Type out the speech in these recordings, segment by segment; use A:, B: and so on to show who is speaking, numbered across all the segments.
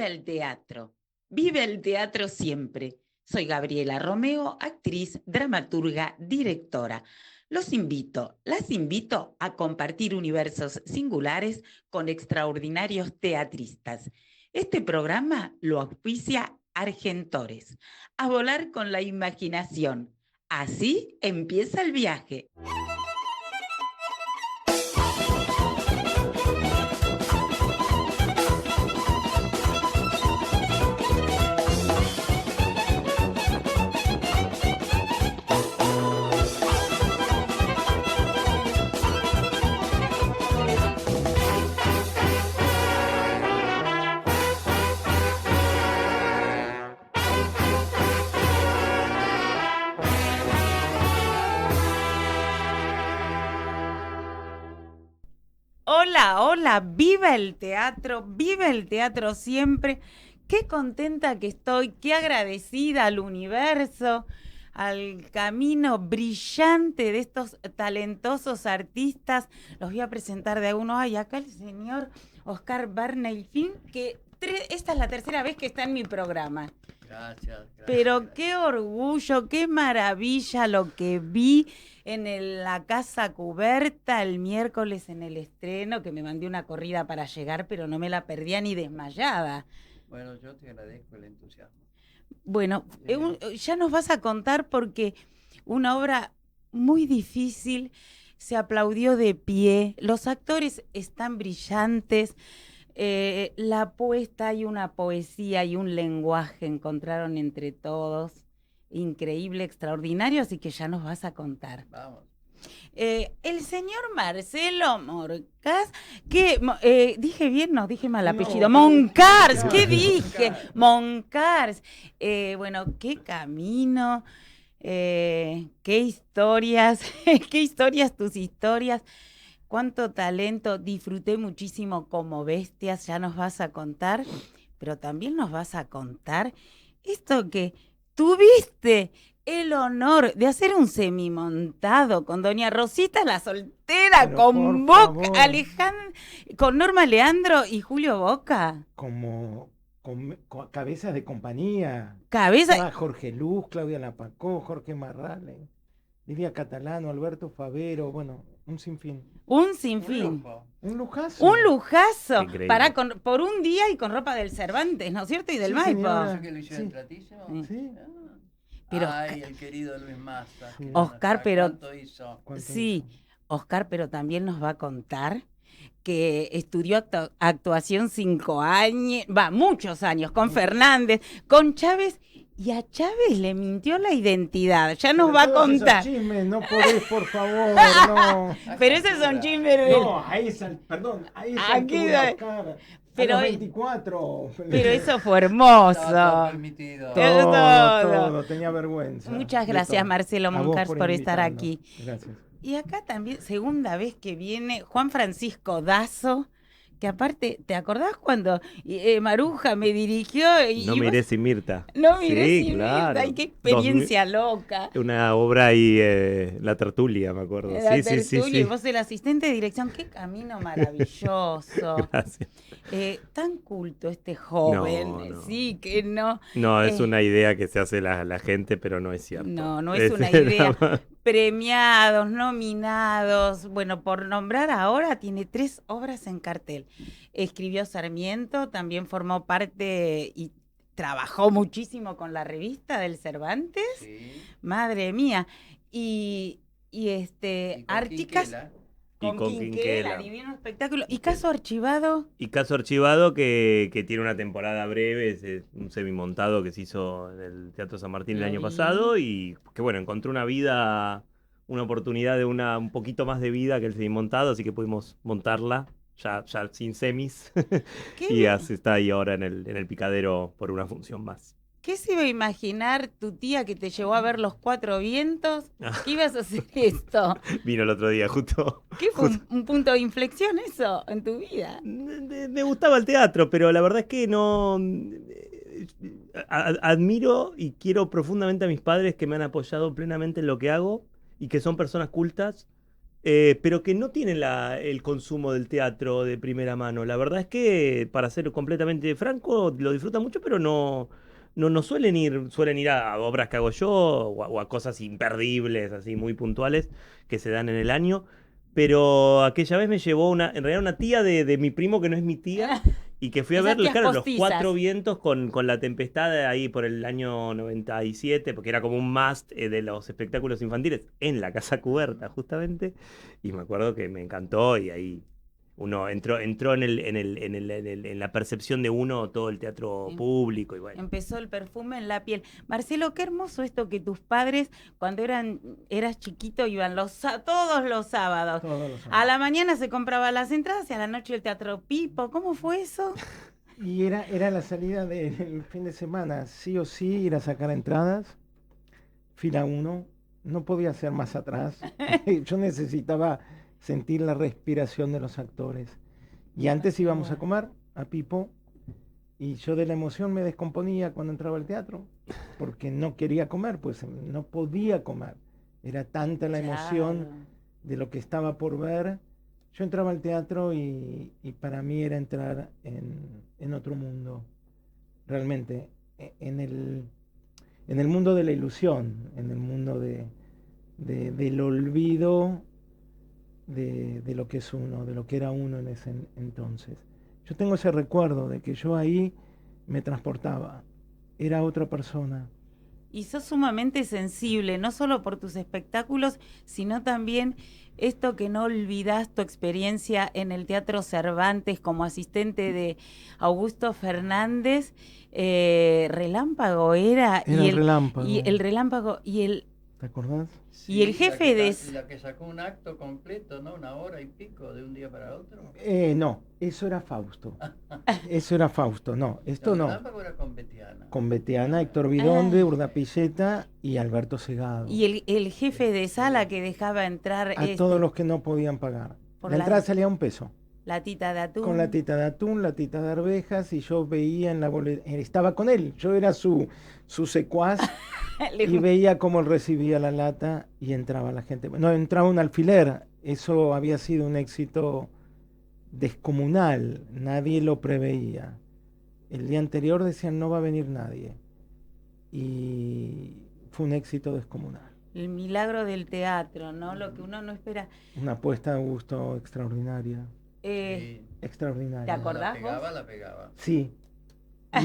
A: viva el teatro, vive el teatro siempre. Soy Gabriela Romeo, actriz, dramaturga, directora. Las invito a compartir universos singulares con extraordinarios teatristas. Este programa lo auspicia Argentores. A volar con la imaginación. Así empieza el viaje. Hola, hola, viva el teatro siempre. Qué contenta que estoy, qué agradecida al universo, al camino brillante de estos talentosos artistas. Los voy a presentar de a uno. Ay, acá el señor Oscar Bernheifín, que esta es la tercera vez que está en mi programa.
B: Gracias.
A: Pero qué orgullo, qué maravilla lo que vi en la Casa Cuberta el miércoles en el estreno, que me mandé una corrida para llegar, pero no me la perdía ni desmayada.
B: Bueno, yo te agradezco el entusiasmo.
A: Bueno, ya nos vas a contar porque una obra muy difícil, se aplaudió de pie, los actores están brillantes. La puesta y una poesía y un lenguaje encontraron entre todos, increíble, extraordinario, así que ya nos vas a contar.
B: Vamos.
A: El señor Marcelo Moncars, que dije bien, no, dije mal apellido,
C: No,
A: Moncars, ¿qué dije? Moncars. Bueno, qué camino, qué historias, qué historias tus historias. Cuánto talento, disfruté muchísimo como bestias, ya nos vas a contar, pero también nos vas a contar esto que tuviste el honor de hacer un semimontado con doña Rosita la soltera,
C: Pero
A: con
C: por
A: Boca,
C: favor.
A: con Norma Leandro y Julio Boca.
C: Como cabezas de compañía.
A: Cabeza,
C: Estaba Jorge Luz, Claudia Lapacó, Jorge Marrale, Lidia Catalano, Alberto Favero, bueno, un sinfín.
A: un sinfín.
B: lujo.
C: Un lujazo.
A: Un lujazo,
D: Increíble.
A: por un día y con ropa del Cervantes, ¿no es cierto? Y del
C: Sí,
A: Maipo.
C: señora.
B: ¿Eso que lo hicieron
C: Sí.
B: tratísimo?
C: Sí.
B: Ah.
A: Pero-
B: Ay, el querido Luis Massa.
C: Sí.
A: Oscar, pero-
B: ¿Cuánto hizo?
C: ¿Cuánto
A: Sí,
C: hizo?
A: Oscar, pero también nos va a contar que estudió actuación 5 años, muchos años, con Fernández, con Chávez, y a Chávez le mintió la identidad, ya nos
C: Pero
A: va a
C: todos esos
A: contar.
C: chismes, no podés, por favor, no.
A: Pero esos son chismes.
C: No, perdón, ahí
A: Aquí
C: se
A: no-
C: Oscar.
A: pero-
C: A los 24.
A: Pero eso fue
B: Estaba todo
A: hermoso.
B: permitido.
A: Todo.
C: Tenía vergüenza.
A: Muchas
C: de
A: gracias,
C: todo.
A: Marcelo
C: A vos
A: Moncars, por estar
C: invitarnos.
A: aquí.
C: Gracias.
A: Y acá también, segunda vez que viene Juan Francisco Dazo, que aparte, ¿te acordás cuando Maruja me dirigió?
D: No
A: vos-
D: miré sin Mirta.
A: No miré
D: Sí,
A: sin
D: claro.
A: Mirta, ay, qué experiencia loca.
D: Una obra ahí, La Tertulia, me acuerdo.
A: La
D: Sí, sí, sí,
A: tertulia, y
D: sí.
A: vos el asistente de dirección, qué camino maravilloso.
D: Gracias.
A: Tan culto este joven,
D: No.
A: sí, que no.
D: No, es
A: Eh,
D: una idea que se hace la gente, pero no es cierto.
A: No es una idea. Premiados, nominados, bueno, por nombrar ahora, tiene 3 obras en cartel. Escribió Sarmiento, también formó parte y trabajó muchísimo con la revista del Cervantes,
B: Sí.
A: madre mía. Y
B: Y con
A: Archicas
B: Quinquela.
D: Y con Quinquela.
A: divino espectáculo. Y Caso Archivado,
D: Y Caso Archivado, que tiene una temporada breve, es un semimontado que se hizo en el Teatro San Martín el
A: Lo
D: año
A: vi.
D: pasado, y que bueno, encontró una vida, una oportunidad de un poquito más de vida que el semimontado, así que pudimos montarla ya sin semis,
A: ¿qué,
D: y está ahí ahora en el Picadero por una función más.
A: ¿qué se iba a imaginar tu tía que te llevó a ver Los Cuatro Vientos? ¿Que ibas a hacer esto?
D: Vino el otro día, justo.
A: ¿Qué fue un punto de inflexión eso en tu vida?
D: Me gustaba el teatro, pero la verdad es que no. Admiro y quiero profundamente a mis padres que me han apoyado plenamente en lo que hago y que son personas cultas. pero que no tienen el consumo del teatro de primera mano. La verdad es que, para ser completamente franco, lo disfrutan mucho, pero no suelen ir a obras que hago yo o a cosas imperdibles, así muy puntuales, que se dan en el año. Pero aquella vez me llevó en realidad una tía de mi primo, que no es mi tía, y que fui a
A: Esas
D: ver,
A: tías
D: claro, Los
A: postizas.
D: Cuatro Vientos con La Tempestad ahí por el año 97, porque era como un must de los espectáculos infantiles en la Casa Cubierta, justamente. Y me acuerdo que me encantó y ahí uno entró en la percepción de uno todo el teatro
A: Sí.
D: público y bueno.
A: Empezó el perfume en la piel. Marcelo, qué hermoso esto que tus padres, cuando eras chiquito, iban todos los sábados.
C: Todos los
A: A la mañana se compraban las entradas y a la noche el Teatro Pipo. ¿Cómo fue eso?
C: Y era la salida del fin de semana, sí o sí, ir a sacar entradas, fila 1, no podía ser más atrás. Yo necesitaba sentir la respiración de los actores. Y antes íbamos a comer a Pipo, y yo de la emoción me descomponía cuando entraba al teatro, porque no quería comer, pues no podía comer. Era tanta la emoción de lo que estaba por ver. Yo entraba al teatro y para mí era entrar en otro mundo, realmente, en el mundo de la ilusión, en el mundo del olvido de lo que es uno, de lo que era uno en ese entonces. Yo tengo ese recuerdo de que yo ahí me transportaba, era otra persona.
A: Y sos sumamente sensible, no solo por tus espectáculos, sino también esto que no olvidás, tu experiencia en el Teatro Cervantes como asistente de Augusto Fernández. Relámpago era.
C: Era el Relámpago.
A: Y el Relámpago y el...
C: ¿Te acordás?
A: Y el jefe
B: La que sacó un acto completo, ¿no? 1 hora y pico de un día para otro.
C: No, eso era Fausto. Eso era Fausto, no, esto
B: El
C: no.
B: Relámpago era con Betiana.
C: Con Betiana, Héctor Bidonde, Urdapilleta y Alberto Segado.
A: Y el jefe de sala que dejaba entrar
C: A todos los que no podían pagar.
A: por
C: La
A: la-
C: entrada salía $1.
A: la tita de atún.
C: Con la tita de atún, la tita de arvejas, y yo veía en la boleta, estaba con él, yo era su secuaz, y veía cómo él recibía la lata y entraba la gente. No, entraba un alfiler, eso había sido un éxito descomunal, nadie lo preveía. El día anterior decían no va a venir nadie, y fue un éxito descomunal.
A: El milagro del teatro, ¿no? Lo que uno no espera.
C: Una apuesta de gusto extraordinaria,
B: Sí.
C: extraordinaria.
A: ¿Te acordás?
B: La pegaba.
C: Sí,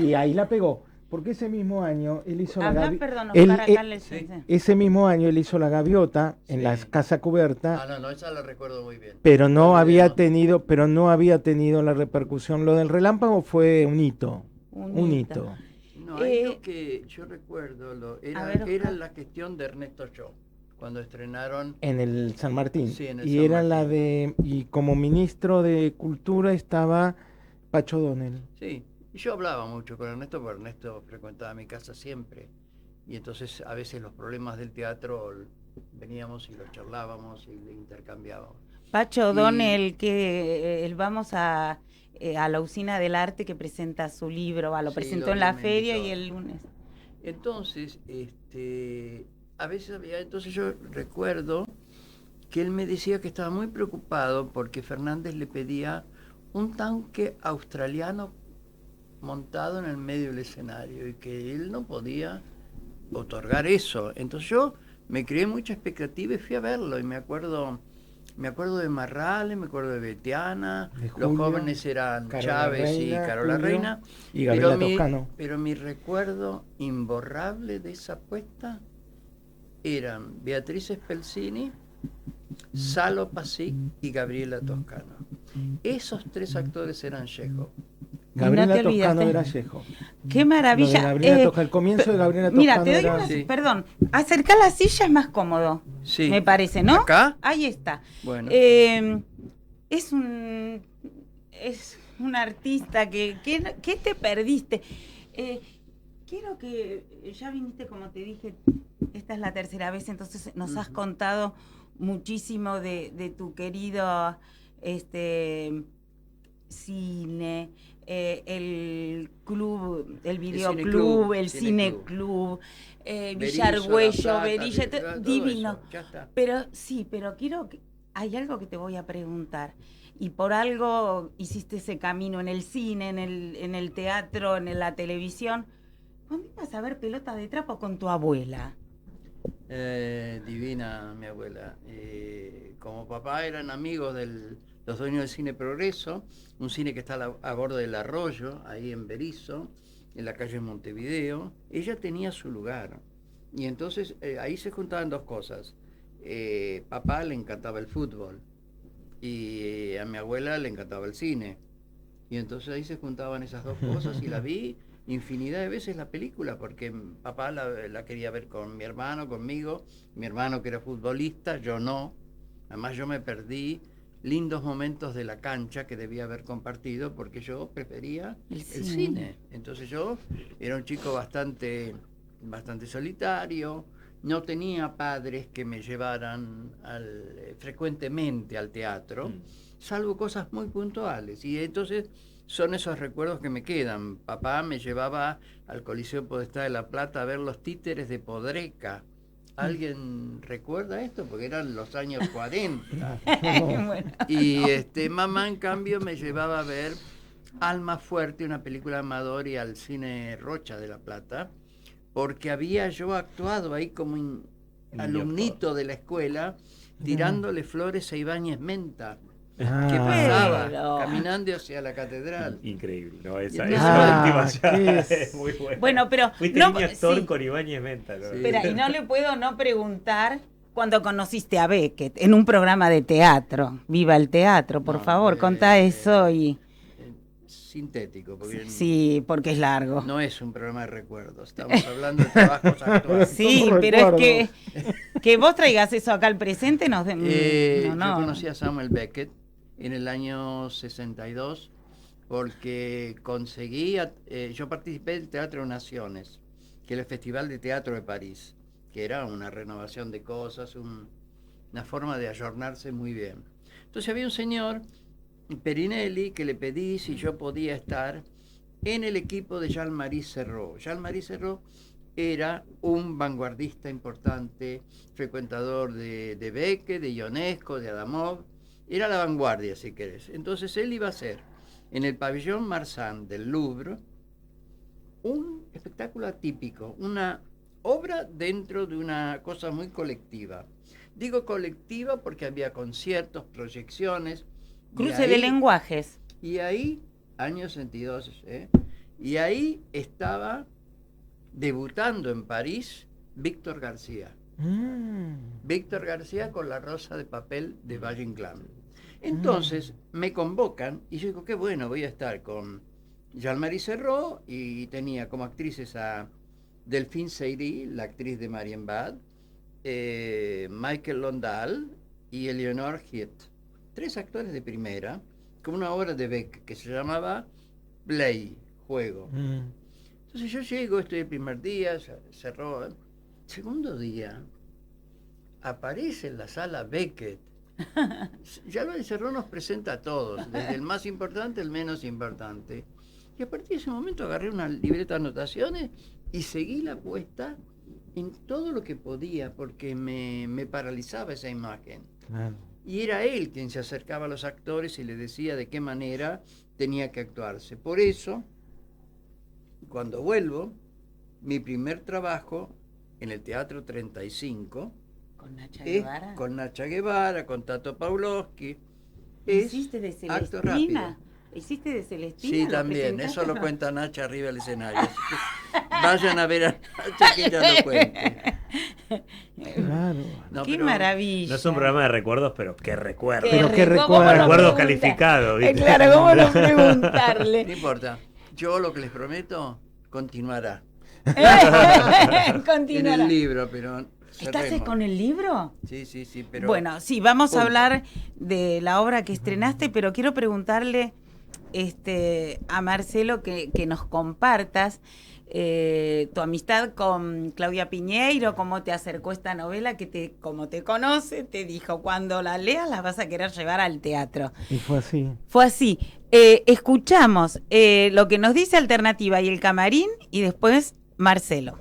C: y ahí la pegó, porque ese mismo año él hizo la
A: Habla,
C: gaviota.
A: perdón,
C: él-
A: Oscar, acá le
B: sí.
C: Ese mismo año él hizo la gaviota en
B: Sí.
C: la Casa Cubierta,
B: No, esa la recuerdo muy bien.
C: pero no había
B: video.
C: tenido la repercusión. Lo del Relámpago fue un hito, un hito.
B: No, ahí
A: Eh,
B: lo que yo recuerdo
A: a ver,
B: era
A: Oscar.
B: la gestión de Ernesto Shaw, cuando estrenaron.
C: En el San Martín.
B: Sí, en el
C: y
B: San
C: era la
B: Martín.
C: y como ministro de Cultura estaba Pacho Donel.
B: Sí, y yo hablaba mucho con Ernesto, porque Ernesto frecuentaba mi casa siempre. Y entonces a veces los problemas del teatro veníamos y los charlábamos y le intercambiábamos.
A: Pacho
B: Y-
A: O'Donnell, que vamos a la Usina del Arte, que presenta su libro, lo
B: Sí,
A: presentó
B: lo
A: en la
B: vi, me
A: feria
B: invitó.
A: y el lunes.
B: Entonces, a veces entonces yo recuerdo que él me decía que estaba muy preocupado porque Fernández le pedía un tanque australiano montado en el medio del escenario y que él no podía otorgar eso. Entonces yo me creé mucha expectativa y fui a verlo y me acuerdo de Marrale, me acuerdo de Betiana,
C: De
B: los
C: Julio,
B: jóvenes eran
C: Carola
B: Chávez
C: Reina,
B: y Carola
C: Julio
B: Reina.
C: y Gabriela
B: Pero
C: Toscano.
B: Pero mi recuerdo imborrable de esa apuesta eran Beatriz Spelzini, Salo Pasic y Gabriela Toscano. Esos 3 actores eran Chekhov.
C: Gabriela
A: te
C: Toscano
A: olvidaste.
C: era Chekhov.
A: ¡Qué
C: Lo de
A: maravilla!
C: Gabriela Toscano, el comienzo de Gabriela Toscano
A: Mira, te doy
C: era...
A: una...
B: Sí.
A: Perdón, acercar la silla es más cómodo,
B: Sí.
A: me parece, ¿no?
B: ¿Acá?
A: Ahí está.
B: Bueno.
A: Es un artista que te perdiste. Quiero que, ya viniste, como te dije, esta es la tercera vez, entonces nos has contado muchísimo de tu querido cine, el club, el videoclub, el cineclub, Villargüello, Berilla,
B: todo
A: divino.
B: eso, ya está.
A: Pero quiero hay algo que te voy a preguntar. Y por algo hiciste ese camino en el cine, en el teatro, en la televisión. ¿Cuándo ibas a ver Pelota de Trapo con tu abuela?
B: Divina mi abuela. Como papá eran amigos de los dueños del Cine Progreso, un cine que está a bordo del arroyo, ahí en Berisso, en la calle Montevideo. Ella tenía su lugar. Y entonces ahí se juntaban dos cosas. Papá le encantaba el fútbol y a mi abuela le encantaba el cine. Y entonces ahí se juntaban esas dos cosas y la vi infinidad de veces la película, porque papá la quería ver con mi hermano, conmigo, mi hermano que era futbolista, yo no. Además yo me perdí lindos momentos de la cancha que debía haber compartido porque yo prefería el cine. Entonces yo era un chico bastante solitario, no tenía padres que me llevaran frecuentemente al teatro, salvo cosas muy puntuales. Y entonces son esos recuerdos que me quedan. Papá me llevaba al Coliseo Podestá de La Plata a ver los títeres de Podreca. ¿Alguien recuerda esto? Porque eran los años 40.
A: Bueno.
B: Y mamá, en cambio, me llevaba a ver Alma Fuerte, una película de Amador, y al Cine Rocha de La Plata, porque había yo actuado ahí como alumnito de la escuela, tirándole flores a Ibáñez Menta, que pasaba
A: Pero-
B: caminando hacia la catedral.
D: Increíble, ¿no? Esa
B: Ah,
D: última ya
C: ¿qué es?
D: es muy buena.
A: Bueno, pero
D: Fuiste
A: no,
D: niño actor
A: sí.
D: con Ibáñez Menta, ¿no?
B: Sí.
A: Espera, y no le puedo no preguntar cuando conociste a Beckett en un programa de teatro. Viva el teatro, por
B: No,
A: favor, contá eso y...
B: Sintético, porque
A: Sí, porque es largo.
B: no es un programa de recuerdos, estamos hablando de trabajos actuales.
A: Sí,
C: Somos
A: pero es
C: recuerdos.
A: que vos traigas eso acá al presente nos... no.
B: Yo conocí a Samuel Beckett en el año 62 porque yo participé del Teatro Naciones, que era el Festival de Teatro de París, que era una renovación de cosas, una forma de ayornarse muy bien. Entonces había un señor, Perinelli, que le pedí si yo podía estar en el equipo de Jean-Marie Serrault. Jean-Marie Serrault era un vanguardista importante, frecuentador de Beckett, de Ionesco, de Adamov. Era la vanguardia, si querés. Entonces él iba a hacer en el pabellón Marsan del Louvre un espectáculo atípico, una obra dentro de una cosa muy colectiva. Digo colectiva porque había conciertos, proyecciones.
A: Cruce de lenguajes.
B: Y ahí, año 62, y ahí estaba debutando en París Víctor García. Víctor García con La Rosa de Papel de Valle Inclán. Entonces me convocan y yo digo, qué bueno, voy a estar con Jean-Marie Serrault, y tenía como actrices a Delphine Seyrig, la actriz de Marienbad, Michael Londal y Eleonore Hiet. 3 actores de primera, con una obra de Beck que se llamaba Play, juego. Entonces yo llego, estoy el primer día, Serrault. Segundo día, aparece en la sala Beckett. Jean-Marie Serrault nos presenta a todos, desde el más importante al menos importante. Y a partir de ese momento agarré una libreta de anotaciones y seguí la apuesta en todo lo que podía, porque me paralizaba esa imagen.
C: Claro.
B: Y era él quien se acercaba a los actores y les decía de qué manera tenía que actuarse. Por eso, cuando vuelvo, mi primer trabajo en el Teatro 35
A: ¿Con Nacha
B: es
A: Guevara?
B: con Nacha Guevara, con Tato Pavlovsky.
A: ¿Hiciste de
B: acto
A: Celestina?
B: rápido.
A: ¿Hiciste de Celestina?
B: Sí,
A: ¿Lo
B: también,
A: presentaste?
B: eso lo cuenta Nacha arriba del escenario. Así que vayan a ver a Nacha que ella lo cuente.
C: Claro.
B: No,
A: Qué
B: pero
A: maravilla.
D: No es un programa de recuerdos, pero qué recuerdo.
C: Pero qué
A: ¿Cómo
C: recuerdo.
A: lo
D: Recuerdo
A: pregunta?
D: calificado, ¿viste?
A: Claro, ¿cómo no
B: No
A: preguntarle?
B: importa. Yo lo que les prometo continuará. En
A: Continuará.
B: el libro, pero
A: ¿Estás
B: cerremos.
A: con el libro?
B: Sí, pero...
A: Bueno, sí, vamos a
B: Punto.
A: hablar de la obra que estrenaste, pero quiero preguntarle a Marcelo que nos compartas tu amistad con Claudia Piñeiro, cómo te acercó esta novela, que como te conoce, te dijo, cuando la leas la vas a querer llevar al teatro.
C: Y fue así.
A: Fue así. Escuchamos lo que nos dice Alternativa y el Camarín, y después Marcelo.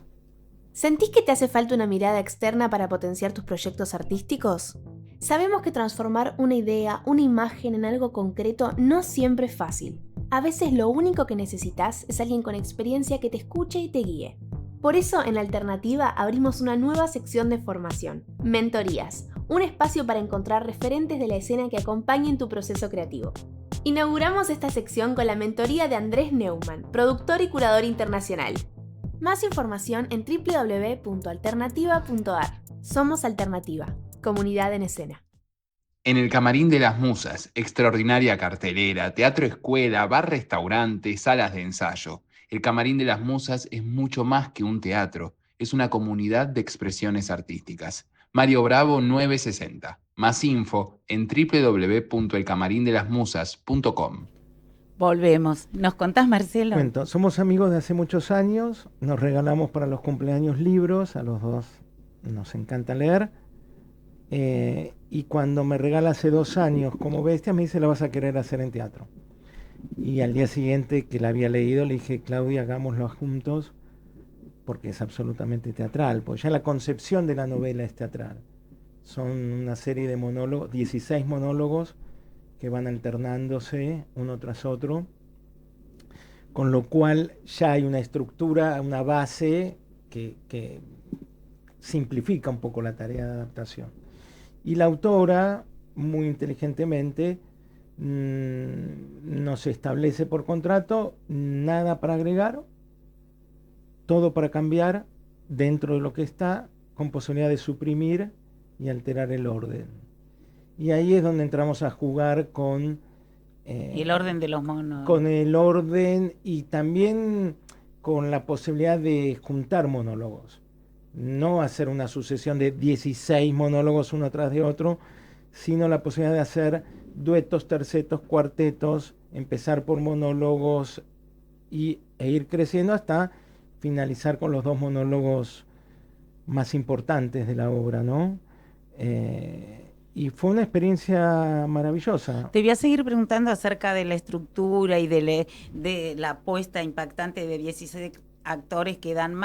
E: ¿Sentís que te hace falta una mirada externa para potenciar tus proyectos artísticos? Sabemos que transformar una idea, una imagen en algo concreto no siempre es fácil. A veces lo único que necesitas es alguien con experiencia que te escuche y te guíe. Por eso en Alternativa abrimos una nueva sección de formación, Mentorías, un espacio para encontrar referentes de la escena que acompañen tu proceso creativo. Inauguramos esta sección con la mentoría de Andrés Neumann, productor y curador internacional. Más información en www.alternativa.ar. Somos Alternativa, comunidad en escena.
F: En el Camarín de las Musas, extraordinaria cartelera, teatro escuela, bar restaurante, salas de ensayo. El Camarín de las Musas es mucho más que un teatro, es una comunidad de expresiones artísticas. Mario Bravo 960. Más info en www.elcamarindelasmusas.com.
A: Volvemos. ¿Nos contás, Marcelo?
C: Cuento, somos amigos de hace muchos años, nos regalamos para los cumpleaños libros, a los dos nos encanta leer. Y cuando me regala hace 2 años Como Bestia, me dice: la vas a querer hacer en teatro. Y al día siguiente que la había leído le dije: Claudia, hagámoslo juntos, porque es absolutamente teatral, pues ya la concepción de la novela es teatral. Son una serie de monólogos, 16 monólogos que van alternándose uno tras otro, con lo cual ya hay una estructura, una base que simplifica un poco la tarea de adaptación. Y la autora, muy inteligentemente, nos establece por contrato nada para agregar, todo para cambiar dentro de lo que está, con posibilidad de suprimir y alterar el orden. Y ahí es donde entramos a jugar con
A: el orden de los monos.
C: Con el orden y también con la posibilidad de juntar monólogos. No hacer una sucesión de 16 monólogos uno tras de otro, sino la posibilidad de hacer duetos, tercetos, cuartetos, empezar por monólogos e ir creciendo hasta finalizar con los 2 monólogos más importantes de la obra, ¿no? Y fue una experiencia maravillosa.
A: Te voy a seguir preguntando acerca de la estructura y de la apuesta impactante de 16 actores que dan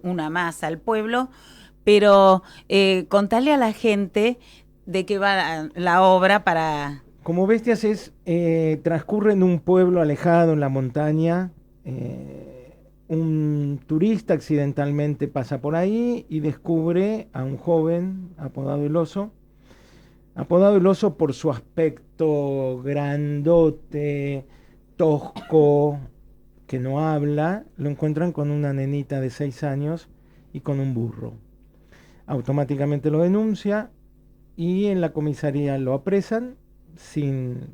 A: una más al pueblo, pero contale a la gente de qué va la obra para...
C: Como Bestias transcurre en un pueblo alejado en la montaña. Un turista accidentalmente pasa por ahí y descubre a un joven apodado El Oso. Apodado El Oso por su aspecto grandote, tosco, que no habla. Lo encuentran con una nenita de 6 años y con un burro. Automáticamente lo denuncia y en la comisaría lo apresan sin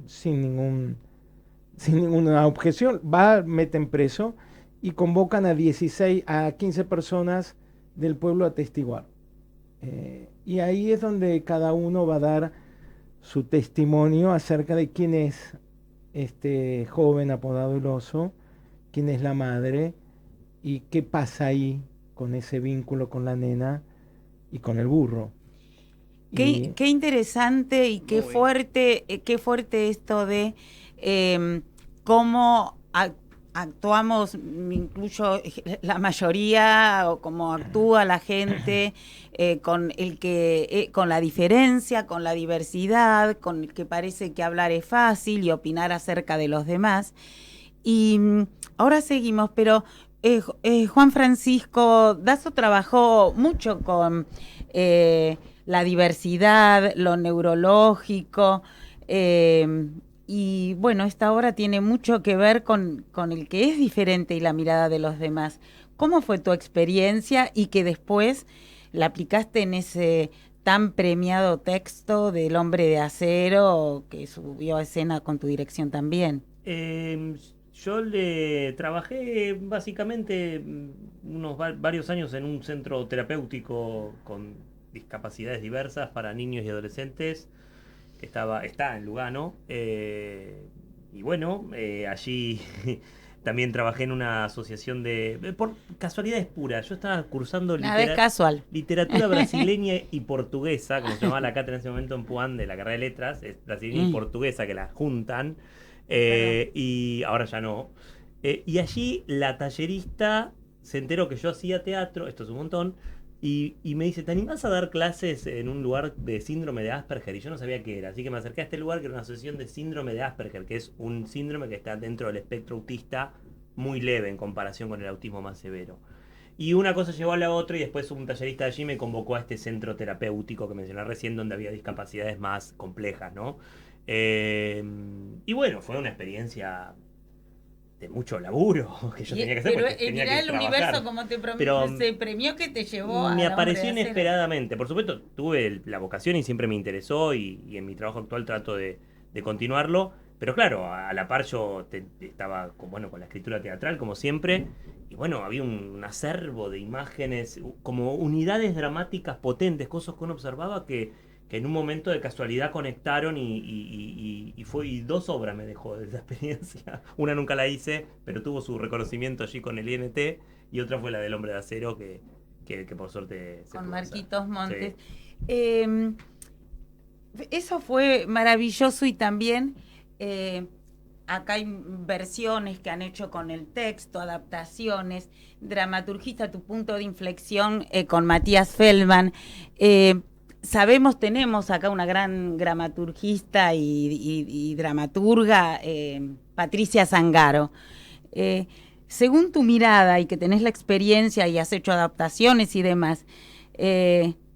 C: ninguna objeción. Meten preso y convocan a 15 personas del pueblo a testiguar. Y ahí es donde cada uno va a dar su testimonio acerca de quién es este joven apodado El Oso, quién es la madre y qué pasa ahí con ese vínculo con la nena y con el burro.
A: Qué interesante y qué fuerte esto de cómo actuamos, me incluyo la mayoría, o cómo actúa la gente, con la diferencia, con la diversidad, con el que parece que hablar es fácil y opinar acerca de los demás. Y ahora seguimos, pero Juan Francisco Dazo trabajó mucho con la diversidad, lo neurológico, y bueno, esta obra tiene mucho que ver con el que es diferente y la mirada de los demás. ¿Cómo fue tu experiencia y que después la aplicaste en ese tan premiado texto del Hombre de Acero que subió a escena con tu dirección también?
D: Yo trabajé básicamente varios años en un centro terapéutico con discapacidades diversas para niños y adolescentes. Está en Lugano, y bueno, allí también trabajé en una asociación por casualidades puras. Yo estaba cursando literatura brasileña y portuguesa, como se llamaba la cátedra en ese momento en Puan de la carrera de letras, es brasileña y portuguesa que la juntan, y ahora ya no. Y allí la tallerista se enteró que yo hacía teatro, esto es un montón, Y me dice, ¿te animás a dar clases en un lugar de síndrome de Asperger? Y yo no sabía qué era, así que me acerqué a este lugar que era una asociación de síndrome de Asperger, que es un síndrome que está dentro del espectro autista muy leve en comparación con el autismo más severo. Y una cosa llevó a la otra y después un tallerista de allí me convocó a este centro terapéutico que mencioné recién, donde había discapacidades más complejas, ¿no? Y bueno, fue una experiencia de mucho laburo que yo tenía que hacer.
A: Pero
D: porque tenía
A: mirá
D: que
A: el
D: trabajar.
A: universo como
D: Pero
A: se premió que te llevó a
D: me
A: la
D: apareció
A: hombre de acero.
D: inesperadamente. Por supuesto, tuve la vocación y siempre me interesó y en mi trabajo actual trato de continuarlo. Pero claro, a la par yo estaba con la escritura teatral, como siempre. Y bueno, había un acervo de imágenes, como unidades dramáticas potentes, cosas que uno observaba que en un momento de casualidad conectaron y 2 obras me dejó de esa experiencia. Una nunca la hice, pero tuvo su reconocimiento allí con el INT, y otra fue la del Hombre de Acero, que por suerte se
A: Con
D: pudo hacer.
A: Marquitos Montes.
D: Sí.
A: Eso fue maravilloso y también acá hay versiones que han hecho con el texto, adaptaciones, dramaturgista, tu punto de inflexión con Matías Feldman. Sabemos, tenemos acá una gran dramaturgista y dramaturga, Patricia Zangaro. Según tu mirada y que tenés la experiencia y has hecho adaptaciones y demás,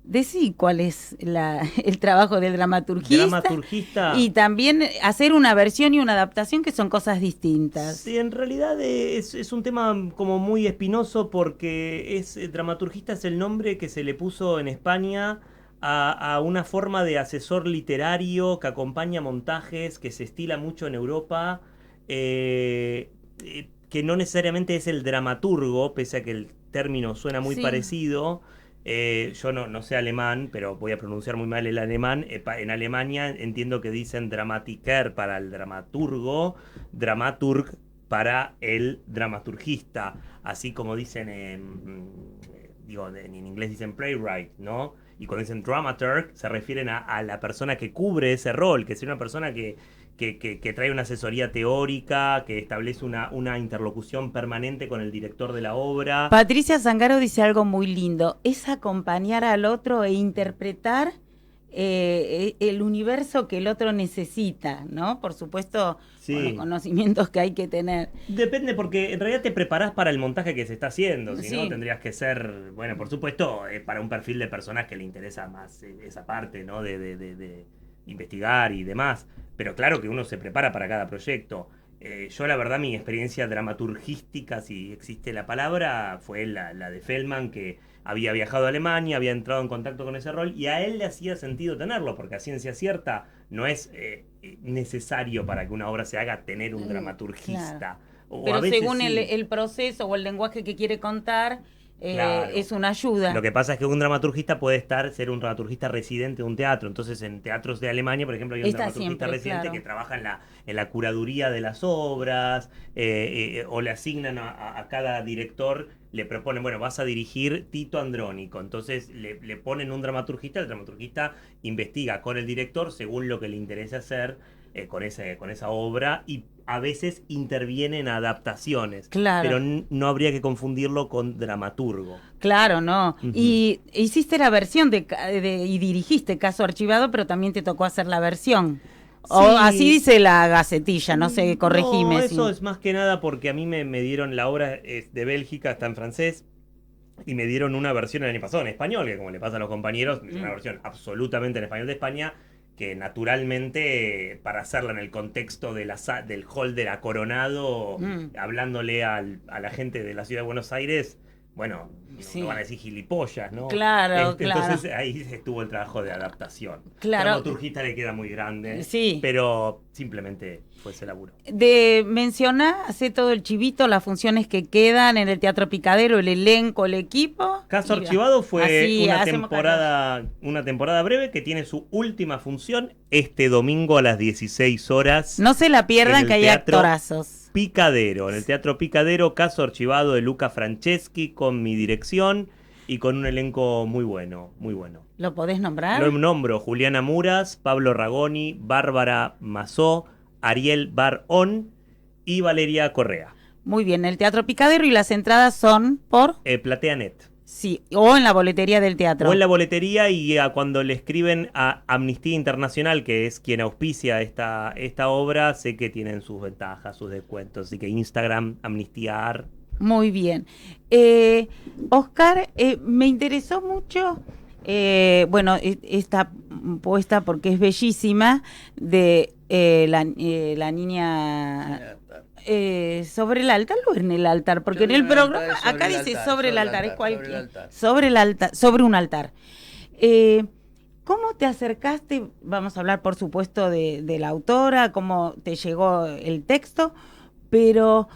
A: decí cuál es el trabajo del dramaturgista y también hacer una versión y una adaptación que son cosas distintas.
D: Sí, en realidad es un tema como muy espinoso porque dramaturgista es el nombre que se le puso en España a una forma de asesor literario que acompaña montajes, que se estila mucho en Europa, que no necesariamente es el dramaturgo, pese a que el término suena muy parecido. Yo no sé alemán, pero voy a pronunciar muy mal el alemán. En Alemania entiendo que dicen Dramatiker para el dramaturgo, Dramaturg para el dramaturgista, así como dicen en inglés dicen playwright, ¿no? Y cuando dicen dramaturg se refieren a la persona que cubre ese rol, que es una persona que trae una asesoría teórica, que establece una interlocución permanente con el director de la obra.
A: Patricia Zangaro dice algo muy lindo, es acompañar al otro e interpretar el universo que el otro necesita, ¿no? Por supuesto, con los conocimientos que hay que tener.
D: Depende, porque en realidad te preparás para el montaje que se está haciendo, si no tendrías que ser, por supuesto, para un perfil de personas que le interesa más esa parte, ¿no? De investigar y demás. Pero claro que uno se prepara para cada proyecto. Yo la verdad mi experiencia dramaturgística, si existe la palabra, fue la de Feldman, que había viajado a Alemania, había entrado en contacto con ese rol y a él le hacía sentido tenerlo, porque a ciencia cierta no es necesario para que una obra se haga tener un dramaturgista.
A: Claro.
D: O
A: pero
D: a veces
A: según
D: sí.
A: el proceso o el lenguaje que quiere contar,
D: Claro.
A: es una ayuda.
D: Lo que pasa es que un dramaturgista puede ser un dramaturgista residente de un teatro. Entonces, en teatros de Alemania, por ejemplo, hay un dramaturgista residente que trabaja en la curaduría de las obras, o le asignan a cada director, le proponen, vas a dirigir Tito Andrónico. Entonces, le ponen un dramaturgista, el dramaturgista investiga con el director según lo que le interese hacer con esa obra, y a veces interviene en adaptaciones.
A: Claro.
D: Pero no habría que confundirlo con dramaturgo.
A: Claro, no.
D: Uh-huh.
A: Y hiciste la versión y dirigiste Caso Archivado, pero también te tocó hacer la versión. Sí. O así dice la gacetilla, no sé, corregime.
D: No, eso es más que nada porque a mí me dieron, la obra es de Bélgica, está en francés, y me dieron una versión el año pasado en español, que como le pasa a los compañeros, es una versión absolutamente en español de España, que naturalmente, para hacerla en el contexto del hall de la Coronado, hablándole a la gente de la ciudad de Buenos Aires, no van a decir gilipollas, ¿no?
A: Claro,
D: Entonces ahí estuvo el trabajo de adaptación.
A: Claro.
D: La dramaturgista le queda muy grande, pero simplemente fue ese laburo.
A: Hace todo el chivito, las funciones que quedan en el Teatro Picadero, el elenco, el equipo.
D: Caso Archivado fue una temporada breve que tiene su última función este domingo a las 16 horas.
A: No se la pierdan, que hay actorazos.
D: Picadero, en el Teatro Picadero, Caso Archivado de Luca Franceschi, con mi dirección y con un elenco muy bueno, muy bueno.
A: ¿Lo podés nombrar?
D: Lo nombro: Juliana Muras, Pablo Ragoni, Bárbara Mazó, Ariel Barón y Valeria Correa.
A: Muy bien, el Teatro Picadero, y las entradas son por...
D: PlateaNet.
A: Sí, o en la boletería del teatro.
D: O en la boletería y cuando le escriben a Amnistía Internacional, que es quien auspicia esta obra, sé que tienen sus ventajas, sus descuentos. Así que Instagram, Amnistiar.
A: Muy bien. Oscar, me interesó mucho, esta puesta porque es bellísima, de la niña sobre el altar o en el altar, porque en el programa acá dice sobre el altar, es cualquier, sobre el altar, sobre un altar. ¿Cómo te acercaste? Vamos a hablar, por supuesto, de la autora, cómo te llegó el texto, pero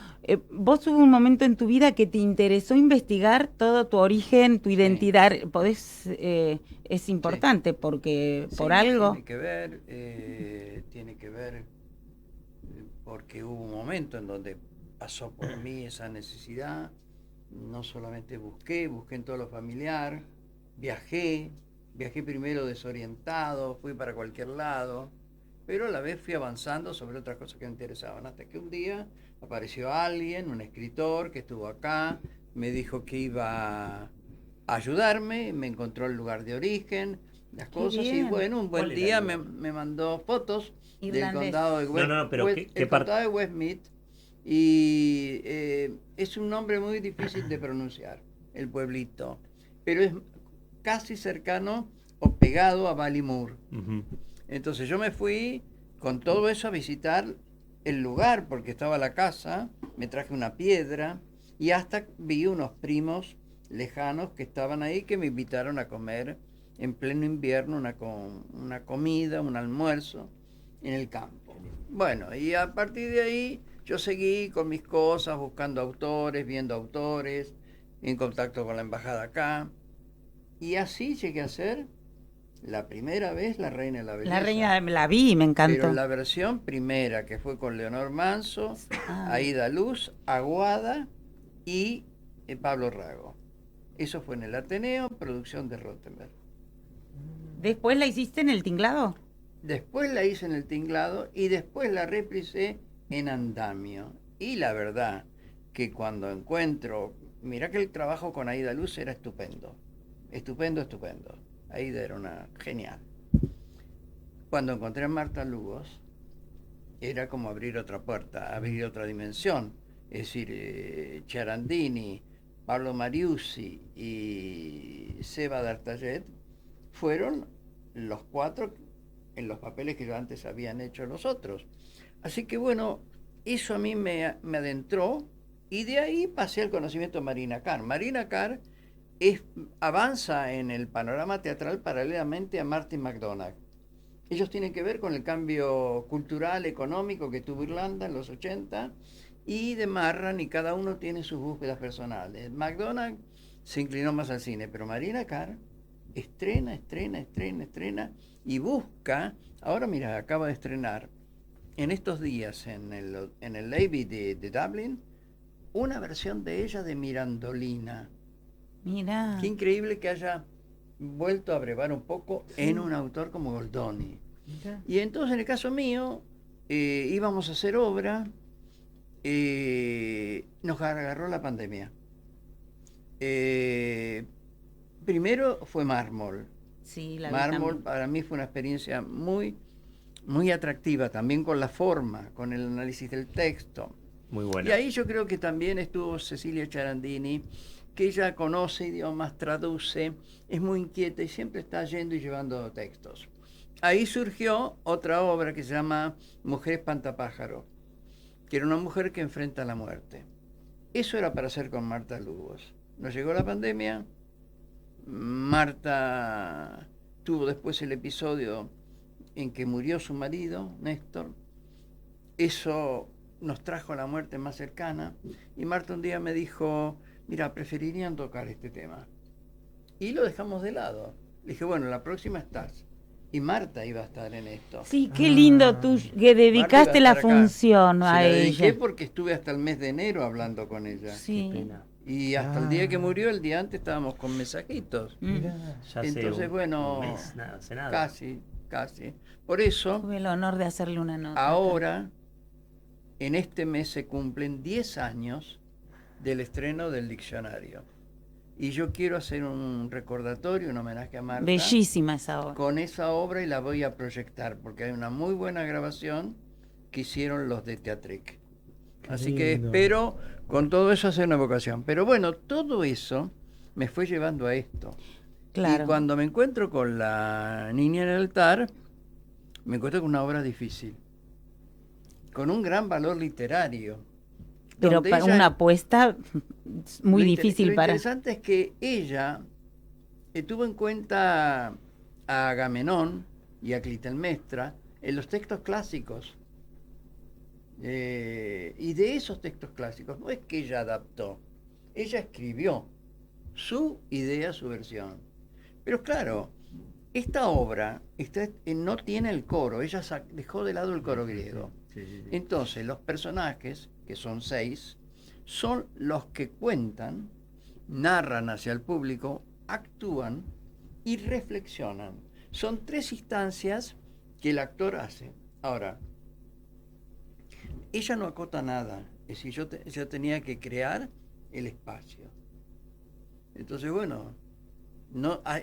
A: vos hubo un momento en tu vida que te interesó investigar todo tu origen, tu identidad. ¿Podés? Es importante porque por algo.
B: Tiene que ver porque hubo un momento en donde pasó por mí esa necesidad. No solamente busqué en todo lo familiar, viajé primero desorientado, fui para cualquier lado, pero a la vez fui avanzando sobre otras cosas que me interesaban, hasta que un día apareció alguien, un escritor que estuvo acá, me dijo que iba a ayudarme, me encontró el lugar de origen, las cosas, y bueno, un buen día me mandó fotos del condado de condado de Westmeath, y es un nombre muy difícil de pronunciar, el pueblito, pero es casi cercano o pegado a Ballymore. Uh-huh. Entonces yo me fui con todo eso a visitar el lugar, porque estaba la casa, me traje una piedra y hasta vi unos primos lejanos que estaban ahí, que me invitaron a comer en pleno invierno una comida, un almuerzo en el campo. Bueno, y a partir de ahí yo seguí con mis cosas, buscando autores, viendo autores, en contacto con la embajada acá, y así llegué a ser la primera vez La Reina de la Belleza.
A: La Reina, la vi, me encantó.
B: Pero la versión primera, que fue con Leonor Manso, Aída Luz, Aguada y Pablo Rago. Eso fue en el Ateneo, producción de Rottenberg.
A: ¿Después la hiciste en el Tinglado?
B: Después la hice en el Tinglado y después la reprisé en Andamio. Y la verdad que cuando encuentro... Mirá que el trabajo con Aída Luz era estupendo. Estupendo. Aída era una genial. Cuando encontré a Marta Lugos, era como abrir otra puerta, abrir otra dimensión. Es decir, Ciarandini, Pablo Mariucci y Seba D'Artaget fueron los 4 en los papeles que yo antes habían hecho los otros. Así que bueno, eso a mí me adentró, y de ahí pasé al conocimiento de Marina Carr. Marina Carr avanza en el panorama teatral paralelamente a Martin McDonagh. Ellos tienen que ver con el cambio cultural, económico que tuvo Irlanda en los 80, y de Marran, y cada uno tiene sus búsquedas personales. McDonagh se inclinó más al cine, pero Marina Carr estrena, y busca. Ahora mira, acaba de estrenar en estos días en el Abbey de Dublín una versión de ella de Mirandolina.
A: Mira.
B: Qué increíble que haya vuelto a brevar un poco en un autor como Goldoni. Mira. Y entonces en el caso mío íbamos a hacer obra, nos agarró la pandemia. Primero fue Mármol.
A: Sí,
B: Mármol para mí fue una experiencia muy, muy atractiva, también con la forma, con el análisis del texto.
D: Muy buena.
B: Y ahí yo creo que también estuvo Cecilia Ciarandini, que ella conoce idiomas, traduce, es muy inquieta y siempre está yendo y llevando textos. Ahí surgió otra obra que se llama Mujer Espantapájaro, que era una mujer que enfrenta la muerte. Eso era para hacer con Marta Lugos. Nos llegó la pandemia, Marta tuvo después el episodio en que murió su marido, Néstor. Eso nos trajo la muerte más cercana, y Marta un día me dijo: mira, preferirían tocar este tema. Y lo dejamos de lado. Le dije, bueno, la próxima estás. Y Marta iba a estar en esto.
A: Sí, qué lindo tú que dedicaste la función a ella.
B: Se la dediqué porque estuve hasta el mes de enero hablando con ella.
A: Sí.
D: Qué pena.
B: Y hasta el día que murió, el día antes estábamos con mensajitos.
D: Ya
B: entonces, bueno,
D: un mes, nada, hace nada.
B: Casi. Por eso,
A: tuve el honor de hacerle una nota.
B: Ahora, en este mes se cumplen 10 años del estreno del diccionario. y yo quiero hacer un recordatorio, un homenaje a Marta.
A: Bellísima esa obra.
B: Con esa obra y la voy a proyectar, porque hay una muy buena grabación que hicieron los de Teatrec. Así que
C: lindo.
B: espero con todo eso hacer una vocación. Pero bueno, todo eso me fue llevando a esto.
A: Claro.
B: Y cuando me encuentro con la niña en el altar, me encuentro con una obra difícil, con un gran valor literario.
A: Pero
B: donde
A: para
B: ella-
A: una apuesta muy
B: lo
A: difícil
B: lo
A: para...
B: interesante es que ella tuvo en cuenta a Agamenón y a Clitemnestra en los textos clásicos. Y de esos textos clásicos no es que ella adaptó, ella escribió su idea, su versión. Pero claro, esta obra no tiene el coro, ella dejó de lado el coro griego. Entonces los personajes, que son 6, son los que cuentan, narran hacia el público, actúan y reflexionan. Son 3 instancias que el actor hace. Ahora, ella no acota nada, es decir, yo tenía que crear el espacio. Entonces, bueno,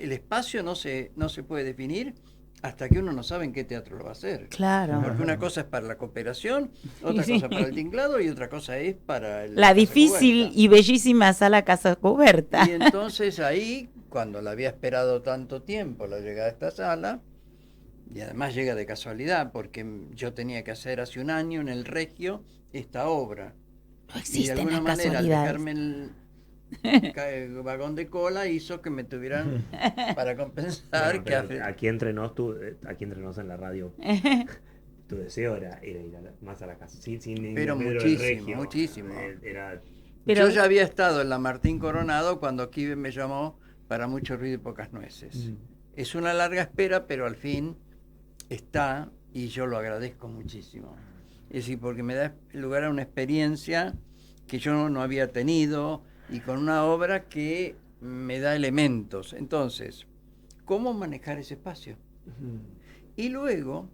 B: el espacio no se puede definir hasta que uno no sabe en qué teatro lo va a hacer.
A: Claro.
B: Porque una cosa es para la cooperación, otra
A: Sí.
B: cosa para el tinglado y otra cosa es para
A: La
B: casa
A: difícil
B: cubierta.
A: y bellísima sala Casa Cubierta.
B: Y entonces ahí, cuando la había esperado tanto tiempo la llegada de esta sala, y además llega de casualidad, porque yo tenía que hacer hace un año en el Regio esta obra.
A: No
B: Y de
A: existen
B: alguna
A: las
B: manera, al
A: casualidades.
B: dejarme el vagón de cola, hizo que me tuvieran para compensar
D: Bueno,
B: que
D: pero aquí entre nos en la radio, tu deseo era ir más a la casa. Sin
B: Pero
D: Pedro del
B: muchísimo,
D: Regio.
B: muchísimo.
D: Era
A: Pero-
B: Yo ya había estado en la Martín Coronado cuando Kibe me llamó para Mucho ruido y pocas nueces. Es una larga espera, pero al fin está y yo lo agradezco muchísimo. Es decir, porque me da lugar a una experiencia que yo no había tenido y con una obra que me da elementos. Entonces, ¿cómo manejar ese espacio? Y luego,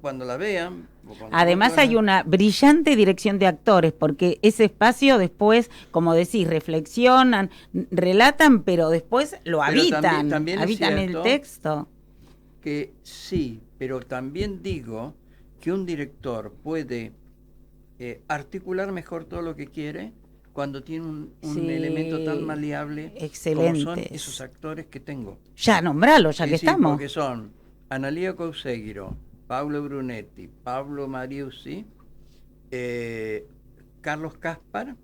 B: cuando la vean... o cuando
A: Además
B: otros
A: hay una brillante dirección de actores, porque ese espacio después, como decís, reflexionan, relatan, pero después lo
B: Pero
A: habitan,
B: también es
A: habitan el
B: cierto
A: texto.
B: que sí, pero también digo que un director puede articular mejor todo lo que quiere cuando tiene un
A: Sí,
B: elemento tan maleable como son
A: excelentes.
B: esos actores que tengo.
A: Ya, nombralo, ya
B: Es
A: que
B: decir,
A: estamos.
B: porque son Analía Couseguiro, Pablo Brunetti, Pablo Mariucci, Carlos Caspar,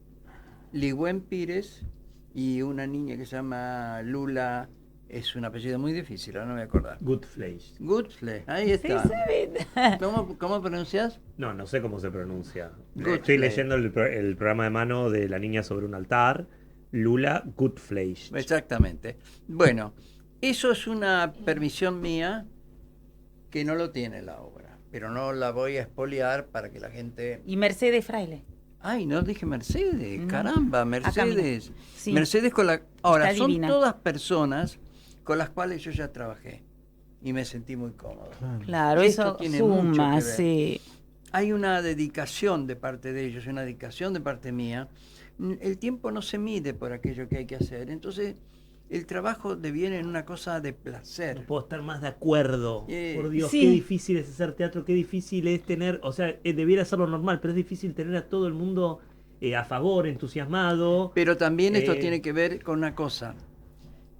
B: Ligüen Pires y una niña que se llama Lula, es un apellido muy difícil, ahora no me voy a acordar.
D: Good Flesh.
B: Goodflesh, ahí
A: Sí,
B: está.
A: saben.
B: ¿Cómo pronuncias?
D: No sé cómo se pronuncia.
B: Good
D: Estoy
B: Flesh.
D: leyendo el programa de mano de La niña sobre un altar. Lula Goodflesh.
B: Exactamente. Bueno, eso es una permisión mía que no lo tiene la obra, pero no la voy a expoliar para que la gente...
A: Y Mercedes Fraile.
B: Ay, no dije Mercedes,
A: Mm.
B: caramba,
A: Acá,
B: Mercedes.
A: Sí.
B: Mercedes con la... Ahora,
A: Está
B: son
A: divina.
B: todas personas con las cuales yo ya trabajé y me sentí muy cómodo.
A: Claro,
B: Y esto
A: eso
B: tiene mucho
A: suma,
B: que ver.
A: sí.
B: Hay una dedicación de parte de ellos, una dedicación de parte mía. El tiempo no se mide por aquello que hay que hacer, entonces el trabajo deviene en una cosa de
D: No
B: placer.
D: puedo estar más de acuerdo. Por Dios,
A: Sí.
D: qué difícil es hacer teatro, qué difícil es tener, o sea, debiera ser lo normal, pero es difícil tener a todo el mundo a favor, entusiasmado.
B: Pero también esto
D: Eh.
B: tiene que ver con una cosa,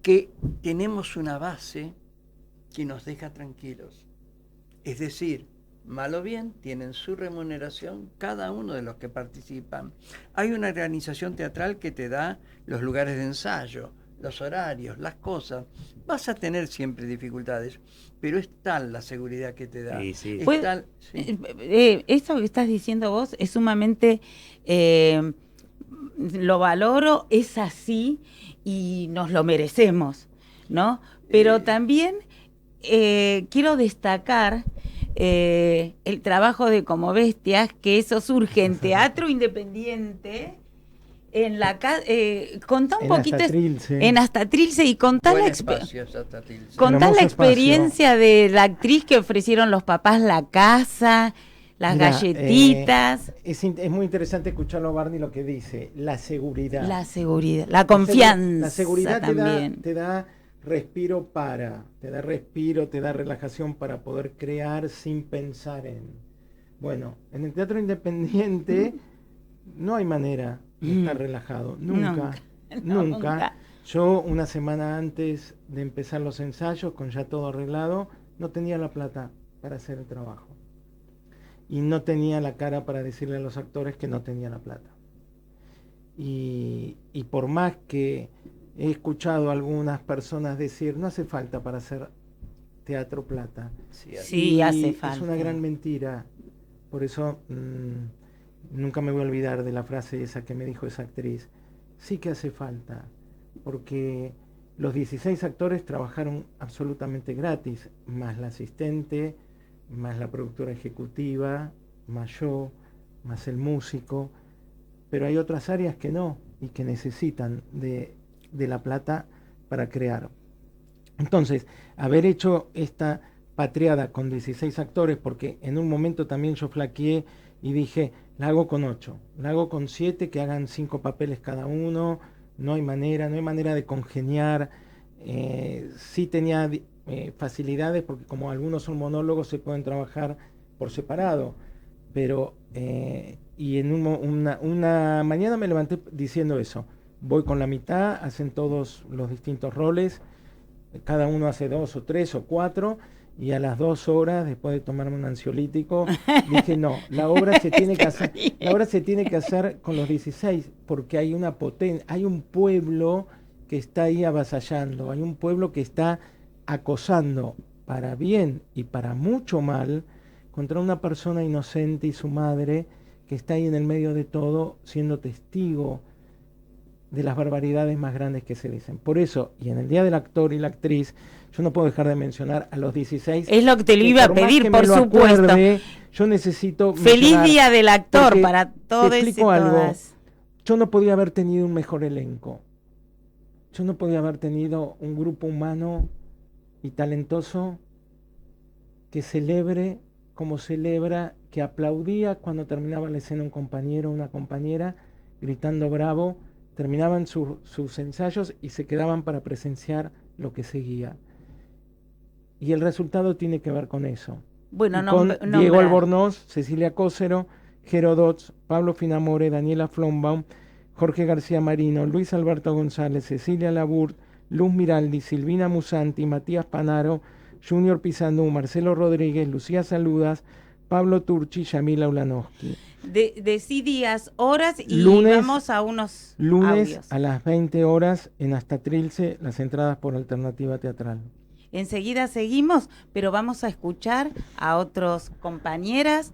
B: que tenemos una base que nos deja tranquilos. Es decir, mal o bien, tienen su remuneración cada uno de los que participan. Hay una organización teatral que te da los lugares de ensayo, los horarios, las cosas. Vas a tener siempre dificultades, pero es tal la seguridad que te da.
D: Sí, sí.
B: Es
A: Pues,
B: tal- sí.
A: Esto que estás diciendo vos es sumamente, lo valoro, es así y nos lo merecemos, ¿no? Pero también quiero destacar el trabajo de Como Bestias, que eso surge en teatro independiente, en la contá un
C: En
A: poquito
C: Astatrilce.
A: en Astatrilce y contá
B: Buen
A: la
B: espacio, Astatrilce.
A: contá
C: Hermoso
A: la
C: espacio.
A: experiencia de la actriz que ofrecieron los papás la casa, las
C: Mira,
A: galletitas,
C: es muy interesante escucharlo, Barney, lo que dice, la seguridad.
A: la seguridad, la confianza
C: La seguridad
A: también.
C: te da respiro te da respiro, te da relajación para poder crear sin pensar en... Bueno, en el teatro independiente no hay manera de estar relajado, nunca.
A: Nunca.
C: Yo una semana antes de empezar los ensayos, con ya todo arreglado, no tenía la plata para hacer el trabajo. Y no tenía la cara para decirle a los actores que no tenía la plata. Y por más que he escuchado a algunas personas decir, no hace falta para hacer teatro plata.
A: Sí, hace falta.
C: Es una gran mentira. Por eso nunca me voy a olvidar de la frase esa que me dijo esa actriz. Sí que hace falta, porque los 16 actores trabajaron absolutamente gratis, más la asistente, más la productora ejecutiva, más yo, más el músico, pero hay otras áreas que no y que necesitan de la plata para crear. Entonces, haber hecho esta patriada con 16 actores, porque en un momento también yo flaqueé y dije, la hago con 8, la hago con 7, que hagan 5 papeles cada uno, no hay manera de congeniar. Sí tenía facilidades, porque como algunos son monólogos se pueden trabajar por separado, pero y en una mañana me levanté diciendo eso, voy con la mitad, hacen todos los distintos roles, cada uno hace 2 o 3 o 4, y a las 2 horas, después de tomarme un ansiolítico, dije no, la obra se tiene que hacer con los 16, porque hay una potencia, hay un pueblo que está ahí avasallando, hay un pueblo que está acosando para bien y para mucho mal contra una persona inocente y su madre que está ahí en el medio de todo siendo testigo de las barbaridades más grandes que se dicen. Por eso, y en el Día del Actor y la Actriz, yo no puedo dejar de mencionar a los 16.
A: Es lo que te lo iba a pedir, por supuesto.
C: Acuerde, yo necesito
A: Feliz Día del Actor para todos y todas.
C: Yo no podía haber tenido un mejor elenco. Yo no podía haber tenido un grupo humano y talentoso que celebre como celebra, que aplaudía cuando terminaba la escena un compañero o una compañera gritando bravo, terminaban sus ensayos y se quedaban para presenciar lo que seguía. Y el resultado tiene que ver con eso.
A: Bueno,
C: con Diego Albornoz, Cecilia Cócero, Jero Dotz, Pablo Finamore, Daniela Flombaum, Jorge García Marino, Luis Alberto González, Cecilia Laburt, Luz Miraldi, Silvina Musanti, Matías Panaro, Junior Pisandú, Marcelo Rodríguez, Lucía Saludas, Pablo Turchi, Yamila Ulanowski.
A: Decí días, horas y vamos a unos
C: lunes
A: audios.
C: A las 20 horas en Hasta Trilce, las entradas por Alternativa Teatral.
A: Enseguida seguimos, pero vamos a escuchar a otros compañeros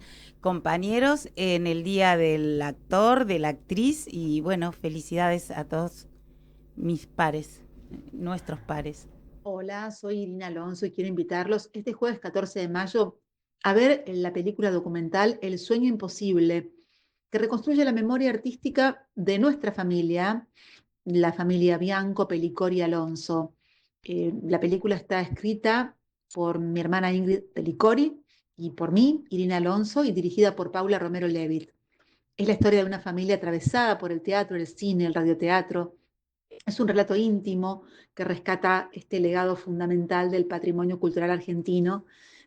A: en el Día del Actor, de la Actriz, y bueno, felicidades a todos mis pares, nuestros pares.
G: Hola, soy Irina Alonso y quiero invitarlos este jueves 14 de mayo a ver la película documental El Sueño Imposible, que reconstruye la memoria artística de nuestra familia, la familia Bianco, Pellicori y Alonso. La película está escrita por mi hermana Ingrid Pellicori y por mí, Irina Alonso, y dirigida por Paula Romero Levitt. Es la historia de una familia atravesada por el teatro, el cine, el radioteatro. Es un relato íntimo que rescata este legado fundamental del patrimonio cultural argentino,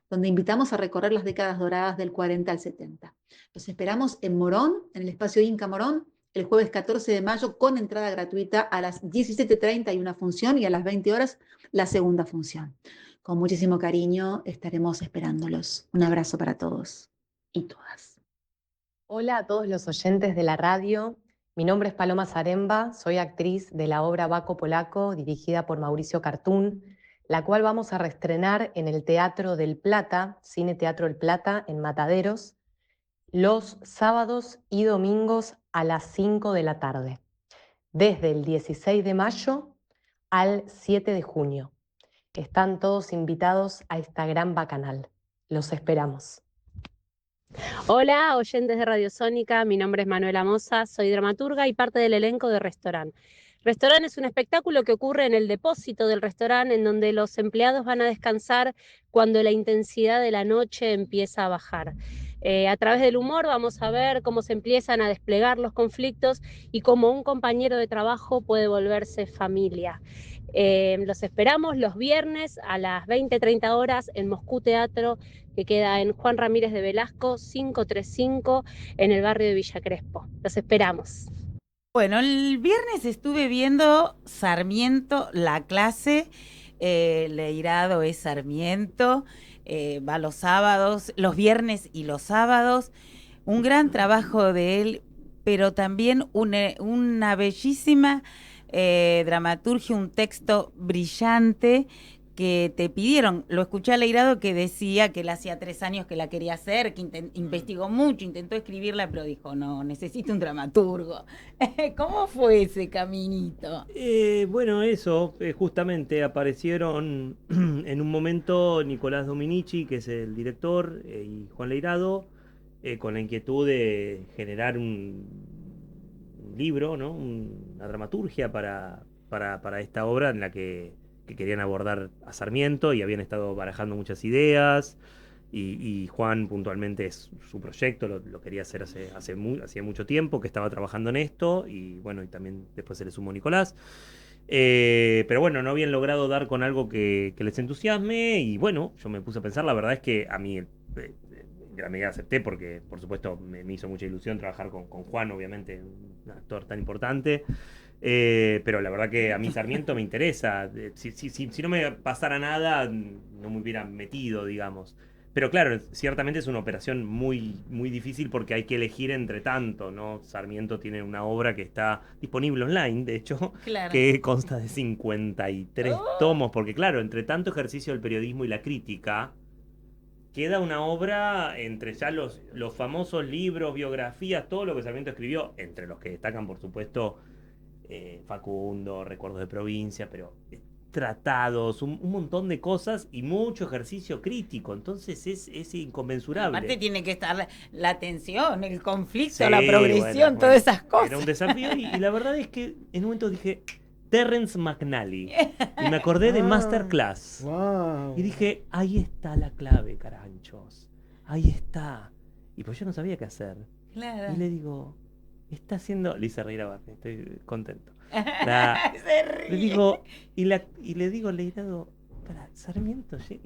G: donde invitamos a recorrer las décadas doradas del 40 al 70. Los esperamos en Morón, en el espacio Inca Morón, el jueves 14 de mayo, con entrada gratuita. A las 17:30 hay una función y a las 20 horas la segunda función. Con muchísimo cariño estaremos esperándolos. Un abrazo para todos y todas.
H: Hola a todos los oyentes de la radio. Mi nombre es Paloma Zaremba, soy actriz de la obra Baco Polaco, dirigida por Mauricio Cartún, la cual vamos a reestrenar en el Teatro del Plata, Cine Teatro del Plata, en Mataderos, los sábados y domingos a las 5 de la tarde, desde el 16 de mayo al 7 de junio. Están todos invitados a esta gran bacanal. Los esperamos.
I: Hola, oyentes de Radio Sónica, mi nombre es Manuela Moza, soy dramaturga y parte del elenco de Restaurant. Restaurant es un espectáculo que ocurre en el depósito del restaurante, en donde los empleados van a descansar cuando la intensidad de la noche empieza a bajar. A través del humor vamos a ver cómo se empiezan a desplegar los conflictos y cómo un compañero de trabajo puede volverse familia. Los esperamos los viernes a las 20:30 horas en Moscú Teatro, que queda en Juan Ramírez de Velasco 535 en el barrio de Villa Crespo. Los esperamos.
A: Bueno, el viernes estuve viendo Sarmiento, la clase. Leirado es Sarmiento. Va los sábados, los viernes y los sábados. Un gran trabajo de él, pero también una bellísima dramaturgia, un texto brillante que te pidieron. Lo escuché a Leirado que decía que él hacía 3 años que la quería hacer, que investigó mucho, intentó escribirla, pero dijo, no, necesito un dramaturgo. ¿Cómo fue ese caminito?
D: Bueno, eso, justamente aparecieron en un momento Nicolás Dominici, que es el director, y Juan Leirado, con la inquietud de generar un libro, ¿no? Una dramaturgia para esta obra en la que querían abordar a Sarmiento y habían estado barajando muchas ideas. Y Juan puntualmente es su proyecto, lo quería hacer hacía mucho tiempo, que estaba trabajando en esto, y bueno, y también después se le sumó Nicolás. Pero bueno, no habían logrado dar con algo que les entusiasme, y bueno, yo me puse a pensar, la verdad es que a mí en gran medida acepté, porque por supuesto me hizo mucha ilusión trabajar con Juan, obviamente, un actor tan importante. Pero la verdad que a mí Sarmiento me interesa. Si no me pasara nada, no me hubiera metido, digamos. Pero claro, ciertamente es una operación muy, muy difícil porque hay que elegir entre tanto, ¿no? Sarmiento tiene una obra que está disponible online, de hecho,
A: Claro.
D: que consta de 53 tomos, porque claro, entre tanto ejercicio del periodismo y la crítica, queda una obra entre ya los famosos libros, biografías, todo lo que Sarmiento escribió, entre los que destacan, por supuesto, Facundo, Recuerdos de Provincia, pero tratados, un montón de cosas y mucho ejercicio crítico. Entonces es inconmensurable.
A: Aparte tiene que estar la tensión, el conflicto,
D: Sí,
A: la progresión,
D: bueno,
A: todas esas cosas.
D: Era un desafío y la verdad es que en un momento dije Terrence McNally y me acordé de Masterclass.
C: Wow.
D: Y dije, ahí está la clave, caranchos. Ahí está. Y pues yo no sabía qué hacer.
A: Claro.
D: Y le digo, está haciendo... Le hice reír a Barney, estoy contento.
A: Se ríe.
D: Le digo, y le digo, Leirado, para Sarmiento, ¿sí?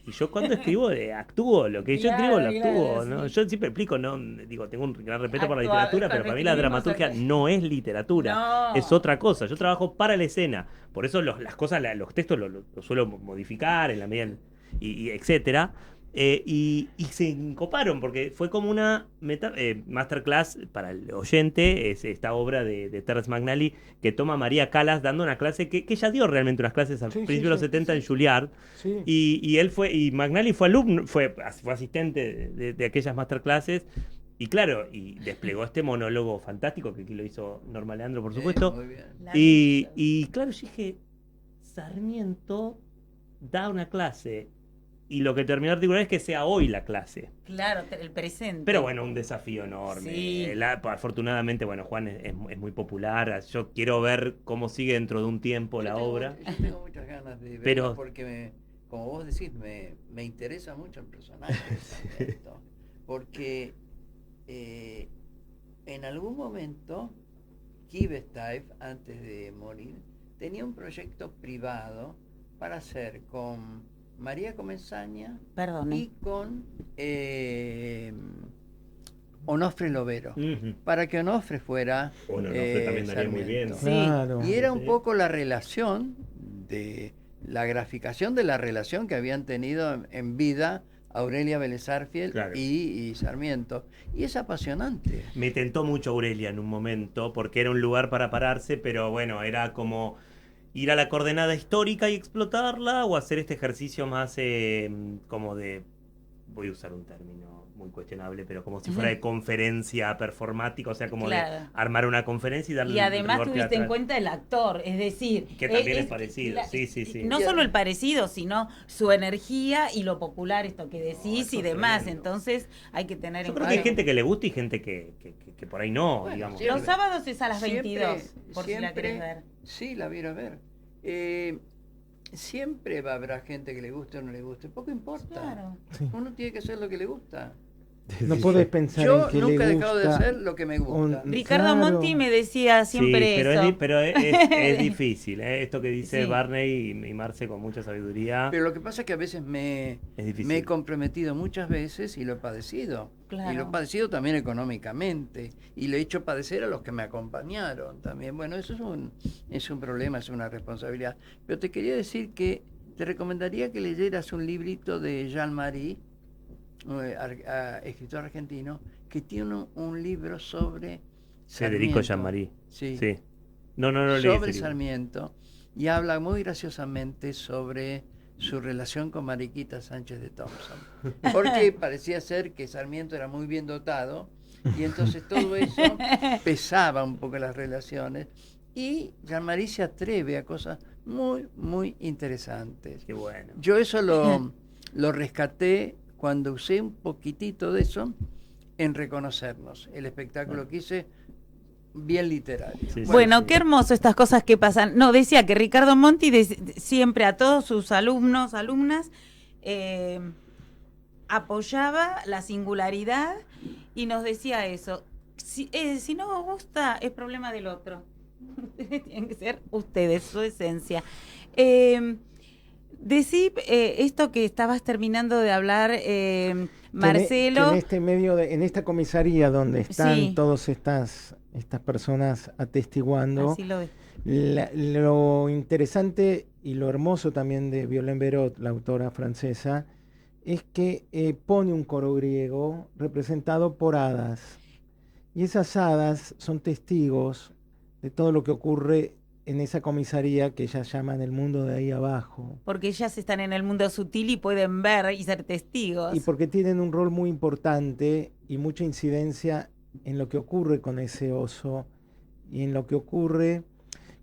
D: Yo cuando escribo actúo, lo que yo escribo lo actúo,
A: claro,
D: ¿no?
A: sí.
D: Yo siempre explico, ¿no? Digo, tengo un gran respeto por la
A: Actuar,
D: literatura, pero para mí la
A: escribimos
D: dramaturgia
A: acá.
D: no es literatura,
A: No.
D: es otra cosa. Yo trabajo para la escena, por eso las cosas, los textos los suelo modificar en la medida, y etcétera. Y se coparon porque fue como una masterclass para el oyente, es esta obra de Terrence McNally que toma María Callas dando una clase que ella dio realmente unas clases al principio de los 70 en Juilliard.
C: Sí.
D: Y McNally fue alumno, fue asistente de aquellas masterclasses. Y claro, y desplegó este monólogo fantástico que aquí lo hizo Norma Leandro, por supuesto.
B: Muy bien.
D: Y claro, yo dije, Sarmiento da una clase. Y lo que terminó de articular es que sea hoy la clase.
A: Claro, el presente.
D: Pero bueno, un desafío enorme.
A: Sí.
D: Afortunadamente, bueno, Juan es muy popular. Yo quiero ver cómo sigue dentro de un tiempo la obra.
B: Yo tengo muchas ganas de verla
D: Pero-
B: porque, como vos decís, me interesa mucho el personaje de Sarmiento. Porque en algún momento, Kivestein, antes de morir, tenía un proyecto privado para hacer con María Comesaña
A: Perdón.
B: y con Onofre Lovero,
D: Ujú.
B: para que Onofre fuera
D: Bueno, Onofre también daría muy bien.
B: Sarmiento.
A: Sí.
C: Claro.
B: Y era un
D: Sí.
B: poco la relación de la graficación de la relación que habían tenido en vida Aurelia Vélez Arfiel
D: Claro.
B: y Sarmiento. Y es apasionante.
D: Me tentó mucho Aurelia en un momento, porque era un lugar para pararse, pero bueno, era como ir a la coordenada histórica y explotarla, o hacer este ejercicio más como de, voy a usar un término muy cuestionable, pero como si fuera de conferencia performática, o sea, como
A: Claro.
D: de armar una conferencia y darle
A: Y además
D: rigor
A: tuviste en
D: teatral.
A: cuenta el actor, es decir...
D: Que también es parecido, sí.
A: No solo el parecido, sino su energía y lo popular, esto que decís
D: eso
A: y
D: es
A: demás.
D: tremendo.
A: Entonces hay que tener
D: Yo
A: en
D: creo que hay
A: cuenta.
D: gente que le gusta y gente que por ahí no,
B: Bueno,
D: digamos.
B: siempre.
A: Los sábados es a las
B: Siempre-
A: 22, por si la
B: siempre-
A: querés ver.
B: Sí, la voy a ver. Siempre habrá gente que le guste o no le guste. Poco importa.
A: Claro.
C: Sí.
B: Uno tiene que hacer lo que le gusta.
C: No podés pensar
B: Yo
C: en que
B: nunca he
C: le
B: dejado de
C: gusta
B: hacer lo que me gusta.
A: Ricardo
C: Claro.
A: Monti me decía siempre
D: pero
A: eso.
D: pero es difícil, ¿eh? Esto que dice
A: Sí.
D: Barney y Marce con mucha sabiduría.
B: Pero lo que pasa es que a veces me
D: Es difícil.
B: he comprometido muchas veces y lo he padecido.
A: Claro.
B: Y lo he padecido también económicamente. Y lo he hecho padecer a los que me acompañaron también. Bueno, eso es un problema, es una responsabilidad. Pero te quería decir que te recomendaría que leyeras un librito de Jean-Marie, escritor argentino, que tiene un libro sobre
D: Federico
B: Sarmiento.
D: Jean-Marie.
B: Sí.
D: Sí. No leí ese
B: Sobre
D: libro.
B: Sarmiento, y habla muy graciosamente sobre su relación con Mariquita Sánchez de Thompson. Porque parecía ser que Sarmiento era muy bien dotado, y entonces todo eso pesaba un poco las relaciones. Y Jean-Marie se atreve a cosas muy, muy interesantes.
D: Qué bueno.
B: Yo eso lo rescaté cuando usé un poquitito de eso en Reconocernos, el espectáculo que hice, bien literario.
D: Sí, sí.
A: Bueno,
D: sí.
A: qué hermoso estas cosas que pasan. No, decía que Ricardo Monti siempre a todos sus alumnos, alumnas, apoyaba la singularidad y nos decía eso. Si no os gusta, es problema del otro. Tienen que ser ustedes, su esencia. Decí esto que estabas terminando de hablar, Marcelo.
C: Que en este medio, en esta comisaría donde están
A: Sí.
C: todas estas personas atestiguando,
A: Así lo ves.
C: lo interesante y lo hermoso también de Violaine Berot, la autora francesa, es que pone un coro griego representado por hadas. Y esas hadas son testigos de todo lo que ocurre en esa comisaría que ellas llaman el mundo de ahí abajo.
A: Porque ellas están en el mundo sutil y pueden ver y ser testigos.
C: Y porque tienen un rol muy importante y mucha incidencia en lo que ocurre con ese oso y en lo que ocurre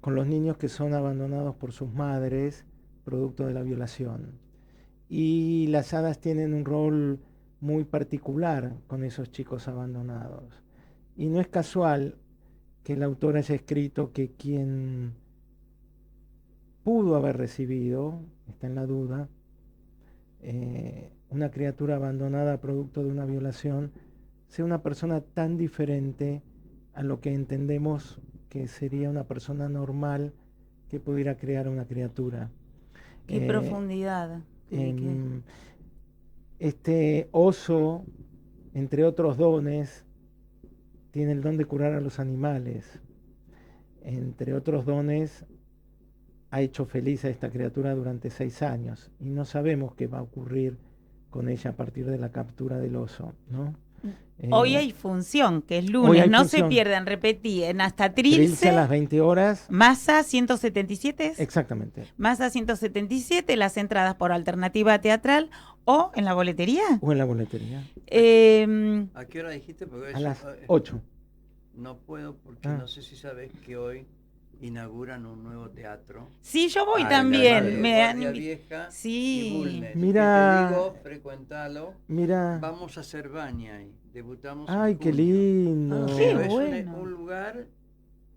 C: con los niños que son abandonados por sus madres, producto de la violación. Y las hadas tienen un rol muy particular con esos chicos abandonados. Y no es casual que el autor haya escrito que quien pudo haber recibido, está en la duda, una criatura abandonada producto de una violación, sea una persona tan diferente a lo que entendemos que sería una persona normal que pudiera crear una criatura.
A: Qué profundidad.
C: Este oso, entre otros dones, tiene el don de curar a los animales. Entre otros dones, ha hecho feliz a esta criatura durante 6 años y no sabemos qué va a ocurrir con ella a partir de la captura del oso, ¿no?
A: Hoy hay función, que es
C: hoy
A: lunes,
C: hay
A: no
C: función.
A: se pierdan, repetí, en hasta
C: Trilce a las
A: Trilce,
C: 20 horas.
A: Masa 177,
C: Exactamente.
A: Masa 177, las entradas por alternativa teatral o en la boletería.
C: O en la boletería.
B: ¿A qué hora dijiste? Porque
C: A las 8.
B: No puedo porque no sé si sabes que hoy inauguran un nuevo teatro.
A: Sí, yo voy
B: Ah,
A: también.
B: de
A: Me han
B: Guardia
A: invi-
B: Vieja
A: Sí.
B: y Bulnes.
C: Mira.
B: Que te digo, frecuentalo.
C: Mira.
B: Vamos a Cervania ahí. Debutamos
C: Ay,
B: en
C: qué
B: junio.
C: lindo.
A: Qué
B: Pero es
A: bueno.
B: un lugar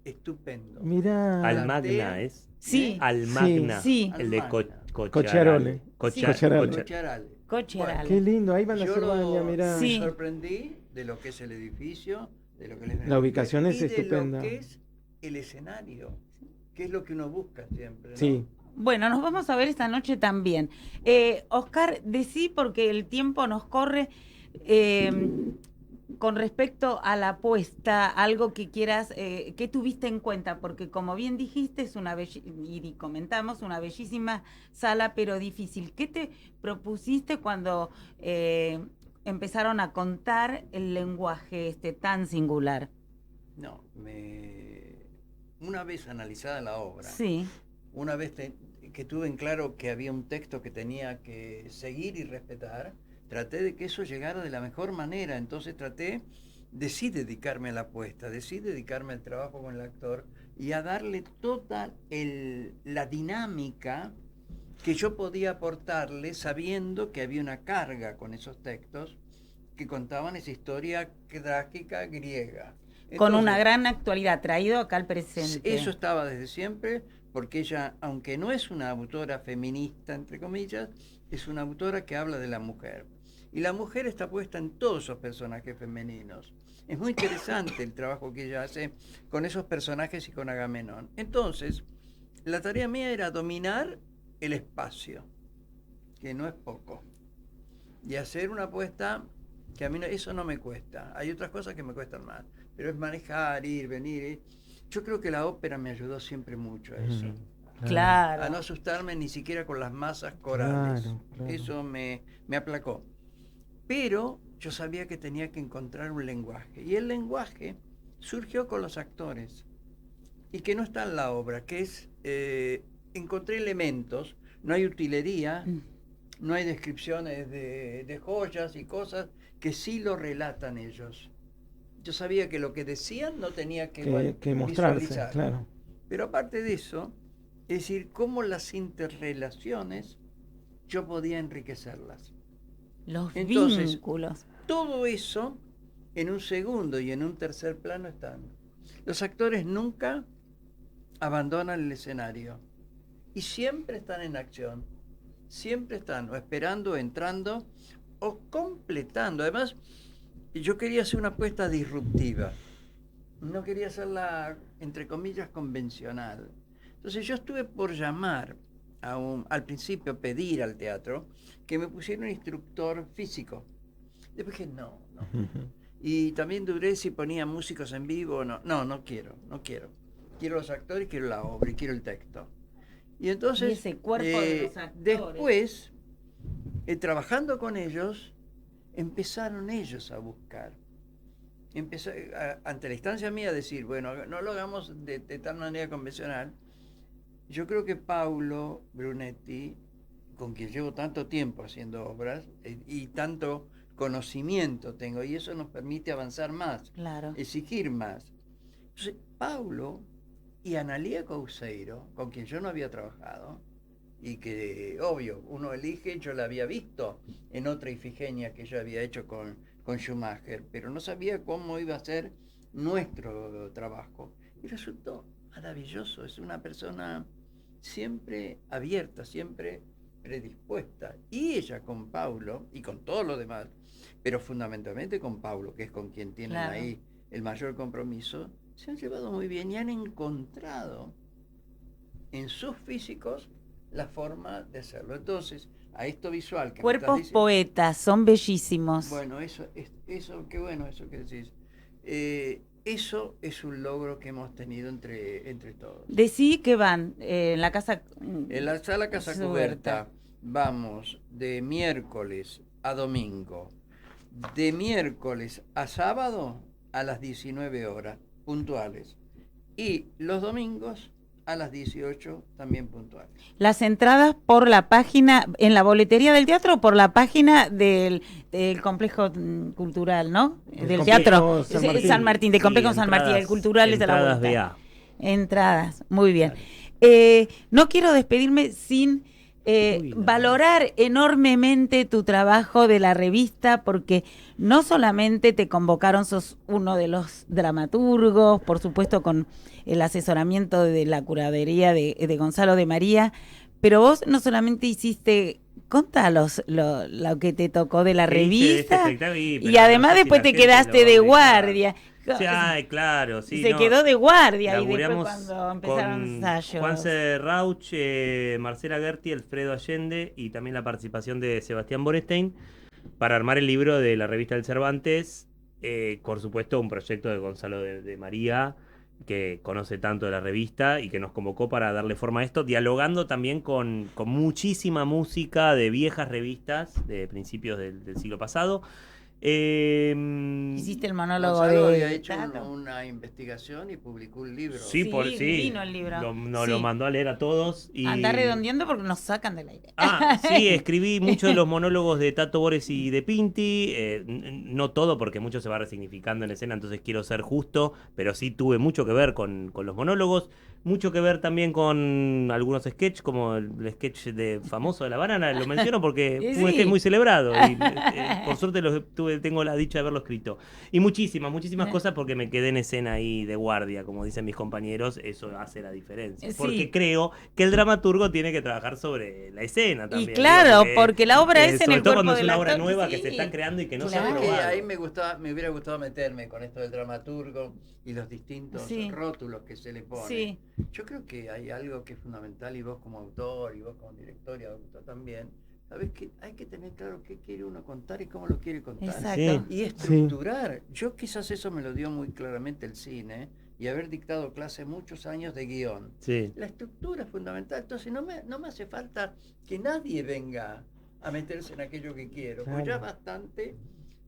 B: estupendo.
C: Mira.
D: Almagna es.
A: Sí.
D: Almagna.
A: Sí.
D: El de
B: Almagna.
C: Cocciarole.
B: Cocciarale.
A: Cocciarale.
C: Qué lindo, ahí van a
B: Yo
C: Cervania, mira.
A: Sí.
B: me sorprendí de lo que es el edificio, de lo que les
C: La ubicación es
B: y
C: estupenda.
B: de lo que es el escenario, que es lo que uno busca siempre, ¿no?
C: Sí.
A: Bueno, nos vamos a ver esta noche también. Oscar, decí porque el tiempo nos corre. Con respecto a la apuesta, algo que quieras, que tuviste en cuenta, porque como bien dijiste, es una y comentamos, una bellísima sala, pero difícil. ¿Qué te propusiste cuando empezaron a contar el lenguaje tan singular?
B: No, una vez analizada la obra,
A: Sí.
B: una vez que tuve en claro que había un texto que tenía que seguir y respetar, traté de que eso llegara de la mejor manera. Entonces decidí dedicarme a la apuesta, decidí dedicarme al trabajo con el actor y a darle toda la dinámica que yo podía aportarle, sabiendo que había una carga con esos textos que contaban esa historia trágica griega.
A: Con
B: Entonces,
A: una gran actualidad, traído acá al presente.
B: eso estaba desde siempre, porque ella, aunque no es una autora feminista, entre comillas, es una autora que habla de la mujer. Y la mujer está puesta en todos esos personajes femeninos. Es muy interesante el trabajo que ella hace con esos personajes y con Agamenón. Entonces, la tarea mía era dominar el espacio, que no es poco, y hacer una apuesta que a mí eso no me cuesta. Hay otras cosas que me cuestan más, pero es manejar, ir, venir. Yo creo que la ópera me ayudó siempre mucho a eso.
A: Claro.
B: A no asustarme ni siquiera con las masas corales.
C: Claro.
B: Eso me aplacó. Pero yo sabía que tenía que encontrar un lenguaje. Y el lenguaje surgió con los actores. Y que no está en la obra, que es... encontré elementos, no hay utilería, no hay descripciones de joyas y cosas que sí lo relatan ellos. Yo sabía que lo que decían no tenía que
C: mostrarse,
B: visualizar.
C: claro.
B: Pero aparte de eso, es decir, cómo las interrelaciones yo podía enriquecerlas.
A: Los
B: Entonces,
A: vínculos.
B: Todo eso en un segundo y en un tercer plano están. Los actores nunca abandonan el escenario y siempre están en acción. Siempre están o esperando, entrando o completando. Además, yo quería hacer una apuesta disruptiva. No quería hacerla, entre comillas, convencional. Entonces yo estuve por llamar, al principio pedir al teatro, que me pusiera un instructor físico. Después dije, no. Y también dudé si ponía músicos en vivo o no. No quiero. Quiero los actores, quiero la obra y quiero el texto. Y entonces,
A: y ese cuerpo de los actores.
B: Después, trabajando con ellos, empezaron ellos a buscar. Ante la instancia mía a decir, bueno, no lo hagamos de tal manera convencional. Yo creo que Paulo Brunetti, con quien llevo tanto tiempo haciendo obras y tanto conocimiento tengo, y eso nos permite avanzar más,
A: claro,
B: exigir más. Entonces, Paulo y Analía Couceiro, con quien yo no había trabajado, y que, obvio, uno elige, yo la había visto en otra Ifigenia que yo había hecho con Schumacher, pero no sabía cómo iba a ser nuestro trabajo. Y resultó maravilloso, es una persona siempre abierta, siempre predispuesta. Y ella con Paulo, y con todos los demás, pero fundamentalmente con Paulo, que es con quien tienen ahí el mayor compromiso, se han llevado muy bien y han encontrado en sus físicos la forma de hacerlo. Entonces, a esto visual que
A: cuerpos poetas, son bellísimos.
B: Bueno, eso, qué bueno eso que decís. Eso es un logro que hemos tenido entre todos.
A: Decí que van en la casa...
B: En la sala Casa Cubierta vamos de miércoles a domingo, de miércoles a sábado a las 19 horas, puntuales. Y los domingos a las 18 también puntuales.
A: Las entradas por la página, en la boletería del teatro o por la página del complejo cultural, ¿no? Del teatro San Martín, del complejo San Martín, el cultural es de la vuelta. Entradas, muy bien. No quiero despedirme sin valorar enormemente tu trabajo de la revista, porque no solamente te convocaron, sos uno de los dramaturgos, por supuesto con el asesoramiento de la curaduría de Gonzalo de María, pero vos no solamente hiciste, contanos lo que te tocó de la revista, y además después te quedaste de guardia.
D: Claro, sí.
A: Se quedó de guardia y después cuando empezaron ensayos.
D: Juanse Rauch, Marcela Gerti, Alfredo Allende y también la participación de Sebastián Borestein para armar el libro de la revista del Cervantes. Por supuesto, un proyecto de Gonzalo de María, que conoce tanto de la revista y que nos convocó para darle forma a esto, dialogando también con muchísima música de viejas revistas de principios del siglo pasado.
A: Hiciste el monólogo
B: Gonzalo había hecho una investigación y publicó un libro.
D: Sí, vino
A: el libro.
D: Lo mandó a leer a todos. Y...
A: Anda redondeando porque nos sacan del aire.
D: Sí, escribí muchos de los monólogos de Tato Bores y de Pinti. No todo, porque mucho se va resignificando en escena, entonces quiero ser justo, pero sí tuve mucho que ver con los monólogos. mucho que ver también con algunos sketches, como el sketch famoso de la banana, lo menciono porque
A: Sí.
D: fue un sketch muy celebrado y por suerte tengo la dicha de haberlo escrito. Y muchísimas cosas porque me quedé en escena ahí de guardia, como dicen mis compañeros, eso hace la diferencia.
A: Sí.
D: Porque creo que el dramaturgo tiene que trabajar sobre la escena también.
A: Y claro,
D: digo,
A: porque la obra es en
D: sobre
A: el
D: todo
A: cuerpo
D: cuando es
A: del
D: una obra
A: actor,
D: nueva
A: sí.
D: que se está creando y que no se
A: Claro.
D: ha
B: ¿Sabés que
D: probado.
B: ahí me hubiera gustado meterme con esto del dramaturgo y los distintos
A: Sí.
B: rótulos que se le ponen?
A: Sí.
B: Yo creo que hay algo que es fundamental, y vos como autor, y vos como director y autor también, sabés que hay que tener claro qué quiere uno contar y cómo lo quiere contar.
A: Exacto.
B: Y estructurar. Yo quizás eso me lo dio muy claramente el cine, y haber dictado clase muchos años de guión.
D: Sí.
B: La estructura es fundamental, entonces no me hace falta que nadie venga a meterse en aquello que quiero, porque ya es bastante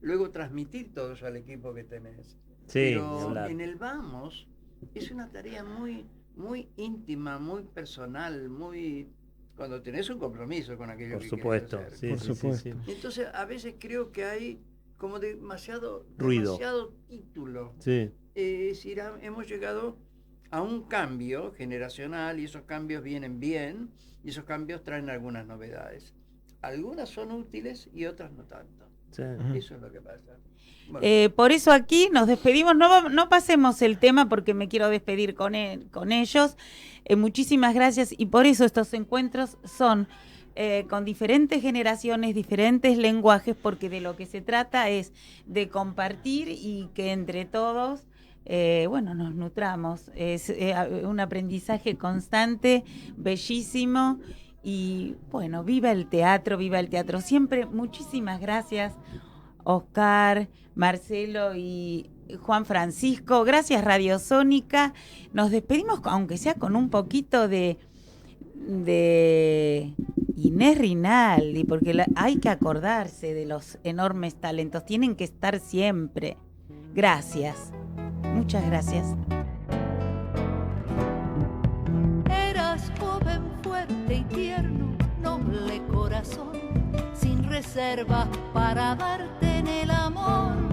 B: luego transmitir todo eso al equipo que tenés.
D: Sí,
B: Pero
D: hablar.
B: en el vamos es una tarea muy, muy íntima, muy personal, muy... cuando tenés un compromiso con aquello
D: Por
B: que
D: supuesto,
B: querés
D: sí,
B: hacer.
C: Por supuesto.
D: sí.
B: Entonces a veces creo que hay como demasiado
D: Ruido.
B: título.
D: Sí.
B: Es decir, hemos llegado a un cambio generacional, y esos cambios vienen bien, y esos cambios traen algunas novedades. Algunas son útiles y otras no tanto.
D: Sí.
B: Eso es lo que pasa. Bueno.
A: Por eso aquí nos despedimos, no pasemos el tema porque me quiero despedir con ellos. Muchísimas gracias, y por eso estos encuentros son con diferentes generaciones, diferentes lenguajes, porque de lo que se trata es de compartir y que entre todos nos nutramos. Es un aprendizaje constante, bellísimo. Y bueno, viva el teatro, siempre. Muchísimas gracias, Oscar, Marcelo y Juan Francisco. Gracias, Radio Sónica. Nos despedimos, aunque sea con un poquito de Inés Rinaldi, porque hay que acordarse de los enormes talentos. Tienen que estar siempre. Gracias. Muchas gracias.
J: Eras joven, fuerte y tierno, noble corazón, sin reservas para darte en el amor.